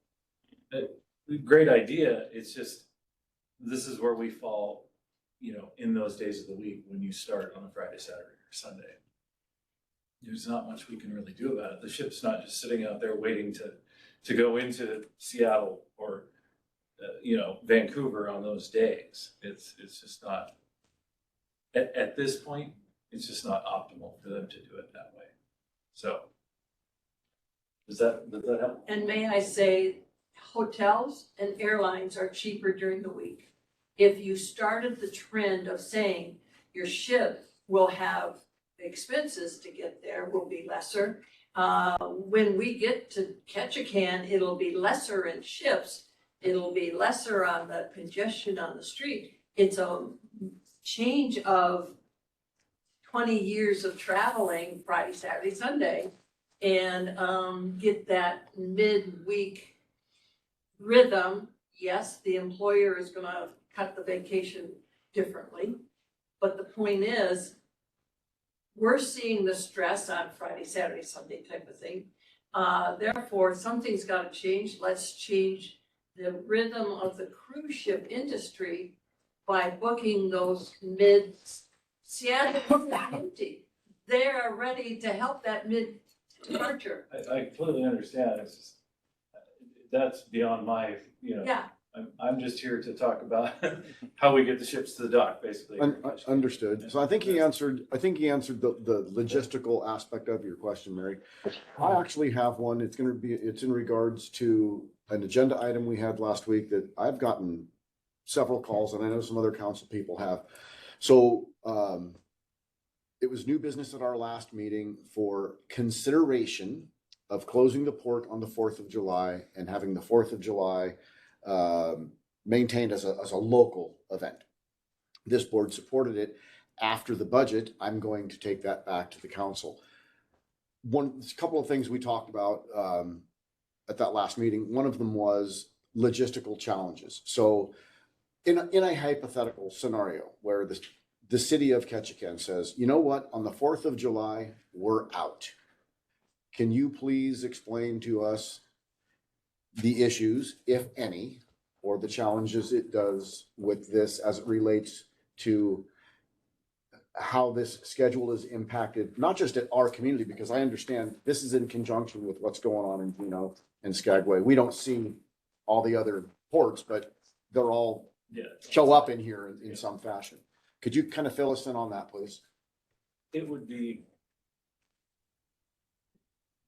great idea. It's just, this is where we fall, in those days of the week when you start on a Friday, Saturday, or Sunday. There's not much we can really do about it. The ship's not just sitting out there waiting to go into Seattle or, Vancouver on those days. It's just not, at this point, it's just not optimal for them to do it that way. So, does that help? And may I say, hotels and airlines are cheaper during the week. If you started the trend of saying your ship will have expenses to get there will be lesser. When we get to Ketchikan, it'll be lesser in ships. It'll be lesser on the congestion on the street. It's a change of 20 years of traveling Friday, Saturday, Sunday, and get that midweek rhythm. Yes, the employer is gonna cut the vacation differently, but the point is, we're seeing the stress on Friday, Saturday, Sunday type of thing. Therefore, something's gotta change. Let's change the rhythm of the cruise ship industry by booking those Seattle is empty. They're ready to help that mid departure. I completely understand. It's just, that's beyond my, Yeah, I'm just here to talk about how we get the ships to the dock, basically. Understood. So I think he answered the logistical aspect of your question, Mary. I actually have one. It's in regards to an agenda item we had last week that I've gotten several calls, and I know some other council people have. So, it was new business at our last meeting for consideration of closing the port on the 4th of July and having the 4th of July maintained as a local event. This board supported it. After the budget, I'm going to take that back to the council. A couple of things we talked about at that last meeting. One of them was logistical challenges. So in a hypothetical scenario where the city of Ketchikan says, you know what, on the 4th of July, we're out. Can you please explain to us the issues, if any, or the challenges it does with this as it relates to how this schedule is impacted, not just at our community, because I understand this is in conjunction with what's going on in Juneau and Skagway. We don't see all the other ports, but they're all show up in here in some fashion. Could you kind of fill us in on that, please? It would be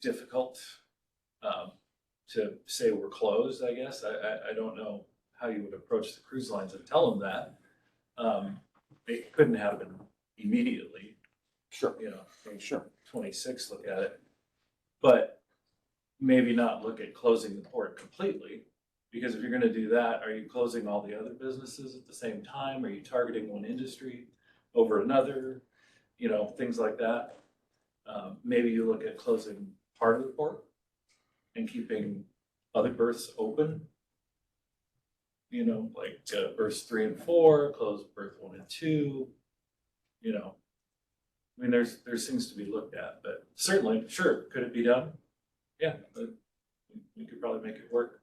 difficult to say we're closed, I guess. I don't know how you would approach the cruise lines and tell them that. It couldn't happen immediately. Sure. Sure. 26, look at it. But maybe not look at closing the port completely, because if you're going to do that, are you closing all the other businesses at the same time? Are you targeting one industry over another? Things like that. Maybe you look at closing part of the port and keeping other berths open. Like berths 3 and 4, close berth 1 and 2. There's things to be looked at, but certainly, sure, could it be done? Yeah, but we could probably make it work.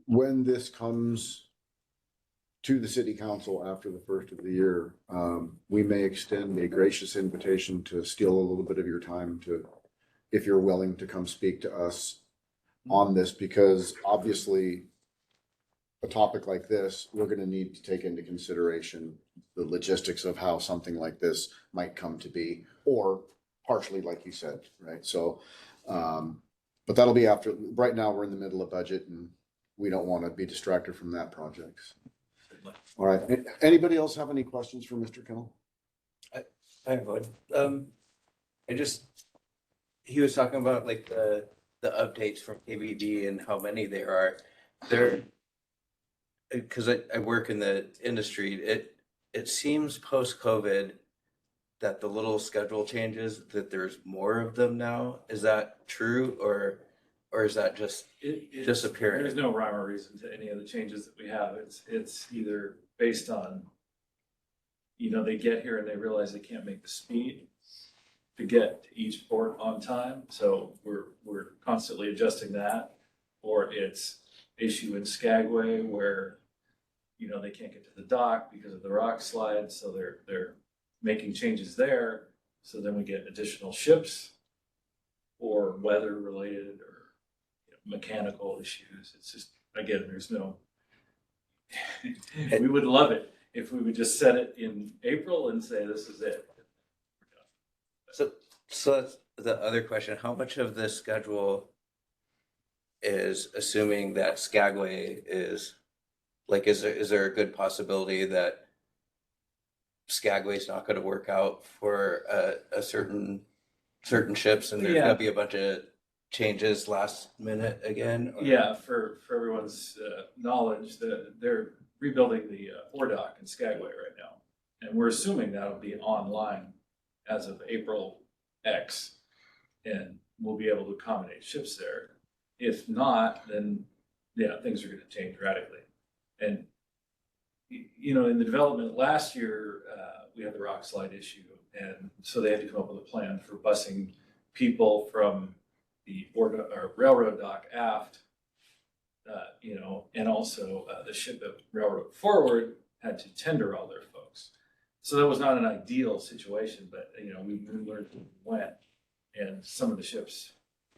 When this comes to the city council after the first of the year, we may extend a gracious invitation to steal a little bit of your time if you're willing to come speak to us on this, because obviously a topic like this, we're gonna need to take into consideration the logistics of how something like this might come to be, or partially, like you said, right? So, but that'll be after, right now, we're in the middle of budget and we don't want to be distracted from that project. All right, anybody else have any questions for Mr. Kennel? I have one. He was talking about like the updates from KBB and how many there are. Because I work in the industry, it seems post-COVID that the little schedule changes, that there's more of them now. Is that true, or is that just disappearing? There's no rhyme or reason to any of the changes that we have. It's either based on, they get here and they realize they can't make the speed to get to each port on time. So we're constantly adjusting that. Or it's issue in Skagway where, they can't get to the dock because of the rock slide. So they're making changes there. So then we get additional ships or weather related or mechanical issues. It's just, again, there's no, we would love it if we would just set it in April and say, this is it. So that's the other question. How much of this schedule is assuming that Skagway is, like, is there a good possibility that Skagway's not going to work out for a certain ships and there's going to be a bunch of changes last minute again? Or? Yeah, for everyone's knowledge, they're rebuilding the foredock in Skagway right now. And we're assuming that'll be online as of April X. And we'll be able to accommodate ships there. If not, then things are going to change radically. And, in the development last year, we had the rock slide issue. And so they had to come up with a plan for busing people from the railroad dock aft, and also the ship at railroad forward had to tender all their folks. So that was not an ideal situation, but, we learned when we went. And some of the ships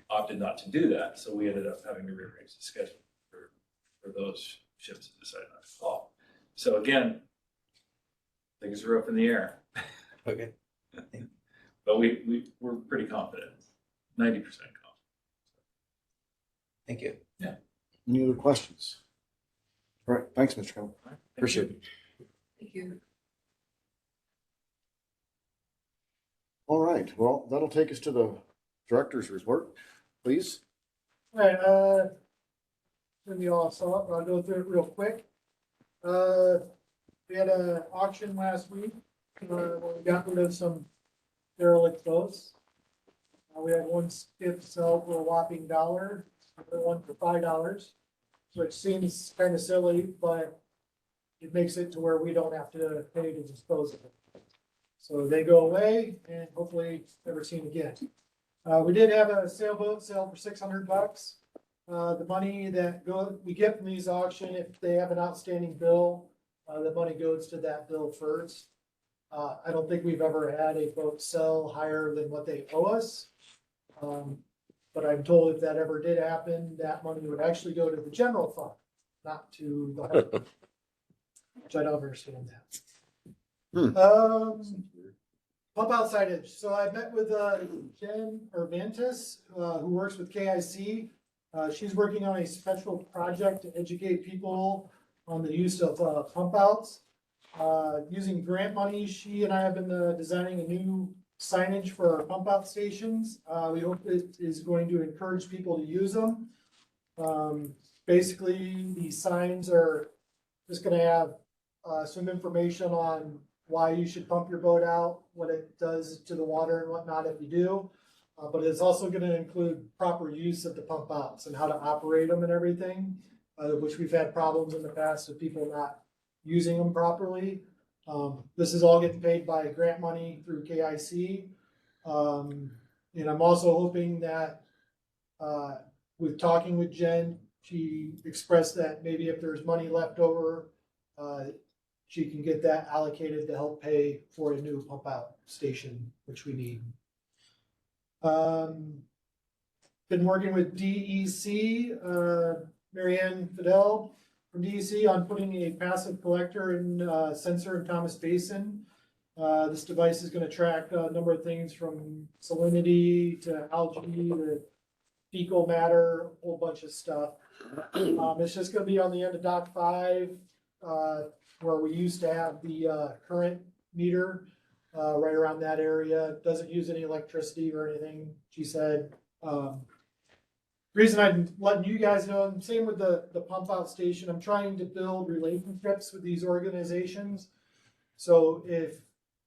opted not to do that. So we ended up having to rearrange the schedule for those ships that decided not to call. So again, things are up in the air. Okay. But we're pretty confident, 90% confident. Thank you. Yeah. Any other questions? All right, thanks, Mr. Kennel. Appreciate it. Thank you. All right, well, that'll take us to the director's report, please. All right, maybe all saw it, but I'll go through it real quick. We had an auction last week, where we got rid of some derelict boats. We had one skiff sell for a whopping $1, another one for $5, which seems kind of silly, but it makes it to where we don't have to pay to dispose of it. So they go away and hopefully never seen again. We did have a sailboat sale for $600. The money that we get from these auction, if they have an outstanding bill, the money goes to that bill first. I don't think we've ever had a boat sell higher than what they owe us. But I'm told if that ever did happen, that money would actually go to the general fund, not to the harbor, which I don't understand that. Pump out signage. So I met with Jen Urbantis, who works with KIC. She's working on a special project to educate people on the use of pump outs. Using grant money, she and I have been designing a new signage for our pump out stations. We hope it is going to encourage people to use them. Basically, the signs are just going to have some information on why you should pump your boat out, what it does to the water and whatnot if you do. But it's also going to include proper use of the pump outs and how to operate them and everything, which we've had problems in the past of people not using them properly. This is all getting paid by grant money through KIC. And I'm also hoping that with talking with Jen, she expressed that maybe if there's money left over, she can get that allocated to help pay for a new pump out station, which we need. Been working with DEC, Marianne Fidel, from DEC on putting a passive collector and sensor in Thomas Basin. This device is gonna track a number of things from salinity to algae to fecal matter, a whole bunch of stuff. It's just gonna be on the end of Dock 5, where we used to have the current meter, right around that area. Doesn't use any electricity or anything, she said. Reason I'm letting you guys know, same with the pump out station, I'm trying to build relationships with these organizations. So if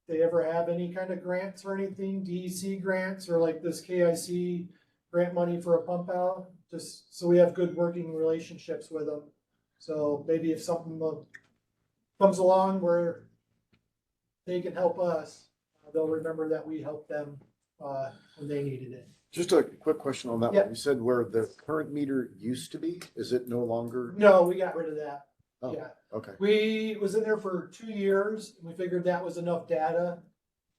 they ever have any kind of grants or anything, DEC grants or like this KIC grant money for a pump out, just so we have good working relationships with them. So maybe if something comes along where they can help us, they'll remember that we helped them when they needed it. Just a quick question on that Yeah. one. You said where the current meter used to be, is it no longer? No, we got rid of that. Oh, Yeah. okay. We was in there for 2 years and we figured that was enough data.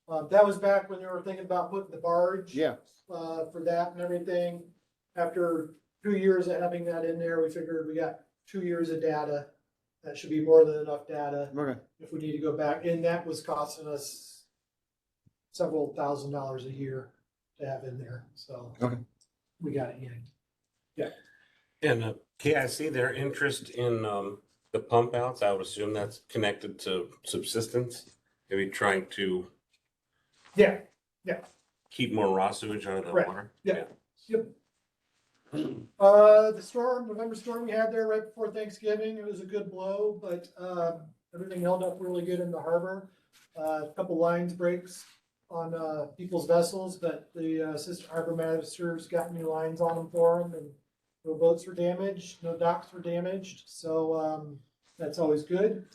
That was back when they were thinking about putting the barge. Yeah. For that and everything. After 2 years of having that in there, we figured we got 2 years of data. That should be more than enough data Okay. if we need to go back. And that was costing us several $1,000s a year to have in there. So Okay. we got it in. And KIC, their interest in the pump outs, I would assume that's connected to subsistence, maybe trying to Yeah. keep more raw sewage out of the Right. water. Yeah. Yep. The storm, November storm we had there right before Thanksgiving, it was a good blow, but everything held up really good in the harbor. A couple lines breaks on people's vessels, but the assistant harbor masters got new lines on them for them, and no boats were damaged, no docks were damaged, so that's always good.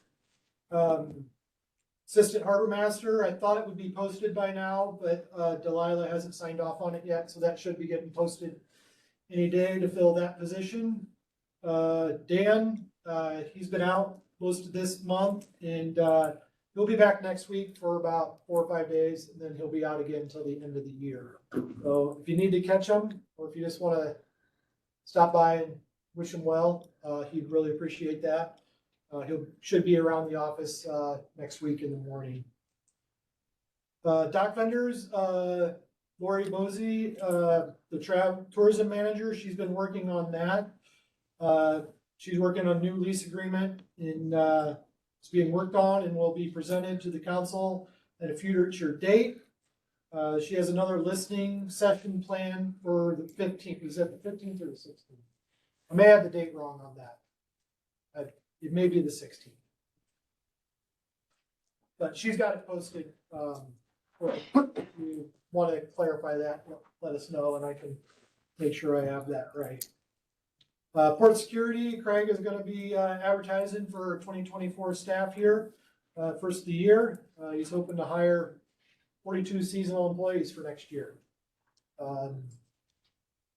Assistant harbor master, I thought it would be posted by now, but Delilah hasn't signed off on it yet, so that should be getting posted any day to fill that position. Dan, he's been out most of this month, and he'll be back next week for about 4 or 5 days, and then he'll be out again until the end of the year. So if you need to catch him, or if you just want to stop by and wish him well, he'd really appreciate that. Should be around the office next week in the morning. Dock vendors, Lori Mosey, the tourism manager, she's been working on that. She's working on a new lease agreement and it's being worked on and will be presented to the council at a future date. She has another listening session planned for the 15th. Is that the 15th or the 16th? I may have the date wrong on that. It may be the 16th. But she's got it posted. If you want to clarify that, let us know and I can make sure I have that right. Port security, Craig is going to be advertising for 2024 staff here. First of the year, he's hoping to hire 42 seasonal employees for next year.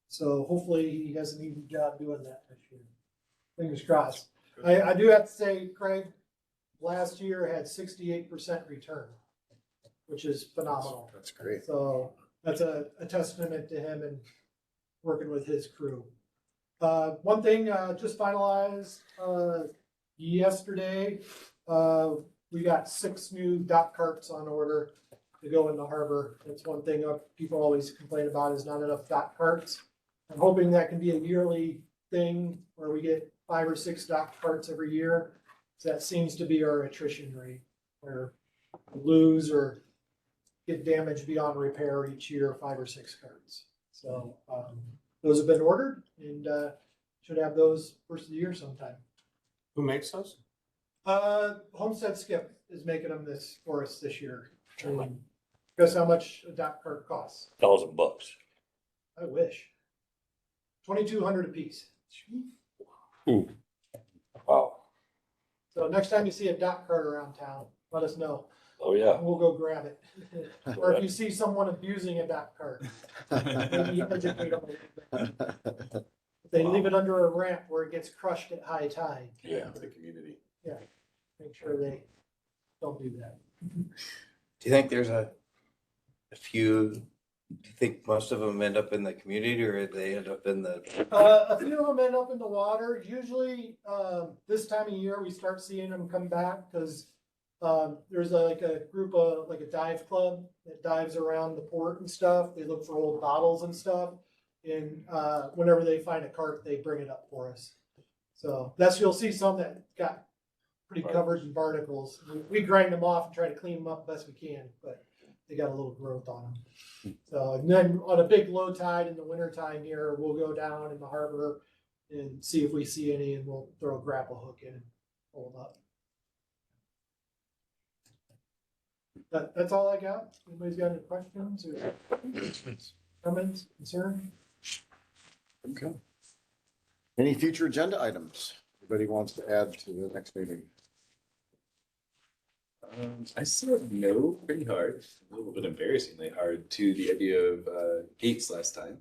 So hopefully he has an easy job doing that next year. Fingers crossed. I do have to say, Craig, last year had 68% return, which is phenomenal. That's great. So that's a testament to him and working with his crew. One thing just finalized yesterday, we got 6 new dock carts on order to go in the harbor. That's one thing people always complain about is not enough dock carts. I'm hoping that can be a yearly thing where we get 5 or 6 dock carts every year. So that seems to be our attrition rate, where we lose or get damaged beyond repair each year, 5 or 6 carts. So those have been ordered and should have those first of the year sometime. Who makes those? Homestead Skip is making them for us this year. Guess how much a dock cart costs? $1,000. I wish. 2,200 a piece. Ooh. Wow. So next time you see a dock cart around town, let us know. Oh, yeah. We'll go grab it. Or if you see someone abusing a dock cart, maybe educate them a little bit. If they leave it under a ramp where it gets crushed at high tide. Yeah. For the community. Yeah, make sure they don't do that. Do you think there's a few Do you think most of them end up in the community or they end up in the? A few of them end up in the water. Usually, this time of year, we start seeing them come back because there's like a group of, like a dive club that dives around the port and stuff. They look for old bottles and stuff. And whenever they find a cart, they bring it up for us. So you'll see some that got pretty covered in barnacles. We grind them off and try to clean them up best we can, but they got a little growth on them. So, and then on a big low tide in the winter time here, we'll go down in the harbor and see if we see any, and we'll throw a grapple hook in and pull them up. That's all I got. Anybody's got any questions or comments, concerns? Okay. Any future agenda items anybody wants to add to the next meeting? I said no pretty hard, a little bit embarrassingly hard, to the idea of gates last time.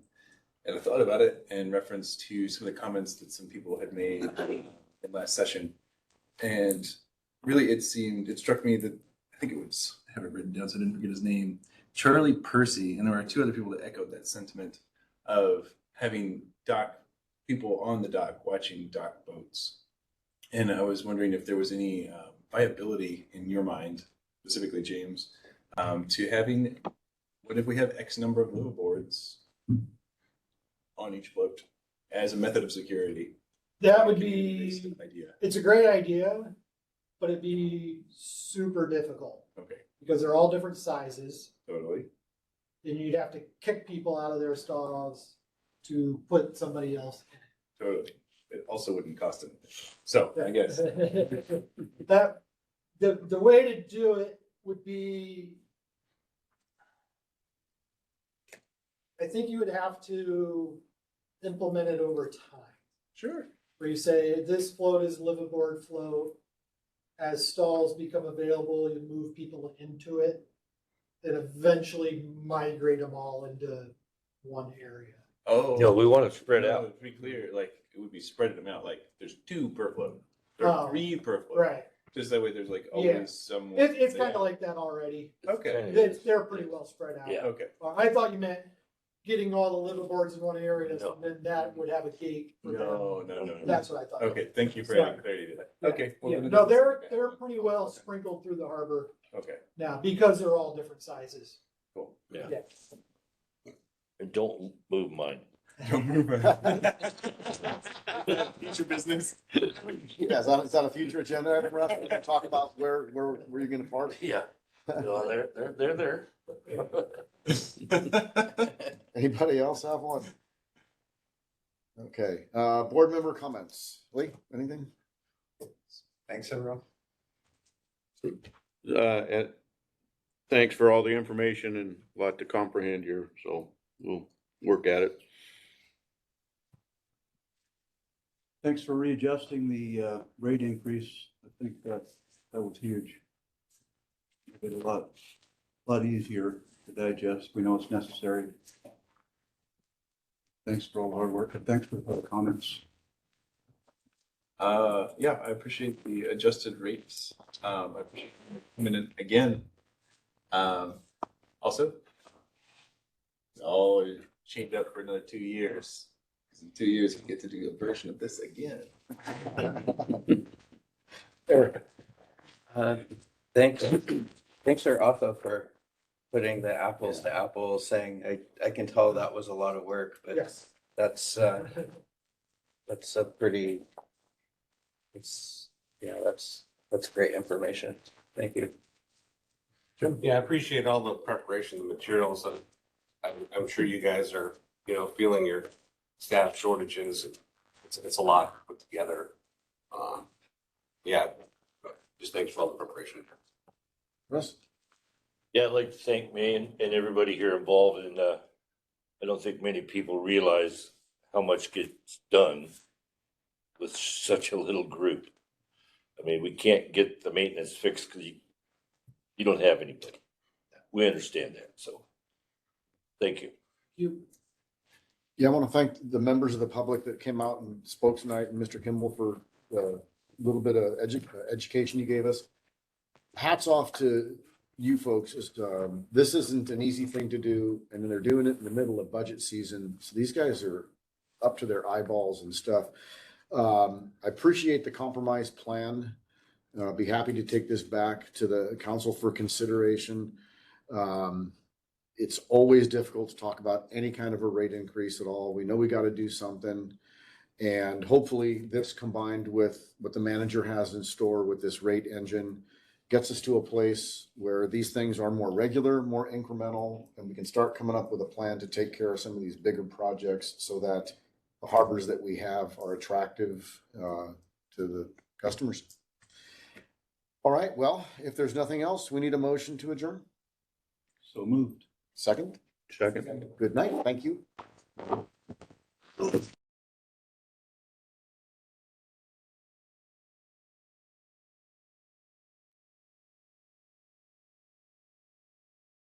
And I thought about it in reference to some of the comments that some people had made in last session. And really it struck me that, I think it was, I have it written down so I didn't forget his name, Charlie Percy, and there were 2 other people that echoed that sentiment of having people on the dock watching dock boats. And I was wondering if there was any viability in your mind, specifically James, to having, what if we have X number of liveaboards on each boat as a method of security? That would be, idea. it's a great idea, but it'd be super difficult. Okay. Because they're all different sizes. Totally. And you'd have to kick people out of their stalls to put somebody else in. Totally. It also wouldn't cost anything. So I guess. That, the way to do it would be, I think you would have to implement it over time. Sure. Where you say, this float is liveaboard float. As stalls become available, you move people into it. And eventually migrate them all into one area. Oh. No, we want to spread no, out. To be clear, like it would be spreading them out. Like there's 2 per float. There Oh, are 3 per float. Right. Just that way there's like always Yeah. someone. It's kind of like that already. Okay. They're pretty well spread out. Yeah. Okay. I thought you meant getting all the liveaboards in one area, No. and then that would have a gate for them. No. That's what I thought. Okay, thank you for Sorry. adding clarity to that. Yeah. Okay. Yeah, then no, it's- they're pretty well sprinkled through the harbor Okay, now because they're all different sizes. cool. Yeah. Yeah. And don't move mine. Don't move. Future business. Yeah, is that a future agenda item, Russ? We can talk about where you're gonna park? Yeah. No, they're there. Anybody else have one? Okay, board member comments. Lee, anything? Thanks, everyone. And thanks for all the information and a lot to comprehend here, so we'll work at it. Thanks for readjusting the rate increase. I think that was huge. Made it a lot easier to digest. We know it's necessary. Thanks for all the hard work and thanks for the comments. Yeah, I appreciate the adjusted rates. I appreciate you coming in again. Also, I'll change up for another 2 years. 'Cause in 2 years, we get to do a version of this again. Eric. Thanks sir also for putting the apples to apples, saying, I can tell that was a lot of work, but Yes. that's a pretty, that's great information. Thank you. Yeah, I appreciate all the preparation, the materials, and I'm sure you guys are, feeling your staff shortages. It's a lot to put together. Yeah, just thanks for all the preparation. Russ? Yeah, I'd like to thank me and everybody here involved, and I don't think many people realize how much gets done with such a little group. I mean, we can't get the maintenance fixed because you don't have anybody. We understand that, so thank you. Yeah, I want to thank the members of the public that came out and spoke tonight, and Mr. Kimball for the little bit of education you gave us. Hats off to you folks is, this isn't an easy thing to do, and then they're doing it in the middle of budget season. So these guys are up to their eyeballs and stuff. I appreciate the compromise plan. I'll be happy to take this back to the council for consideration. It's always difficult to talk about any kind of a rate increase at all. We know we got to do something. And hopefully this combined with what the manager has in store with this rate engine gets us to a place where these things are more regular, more incremental, and we can start coming up with a plan to take care of some of these bigger projects so that the harbors that we have are attractive to the customers. All right, well, if there's nothing else, we need a motion to adjourn. So moved. Second? Second. Good night. Thank you.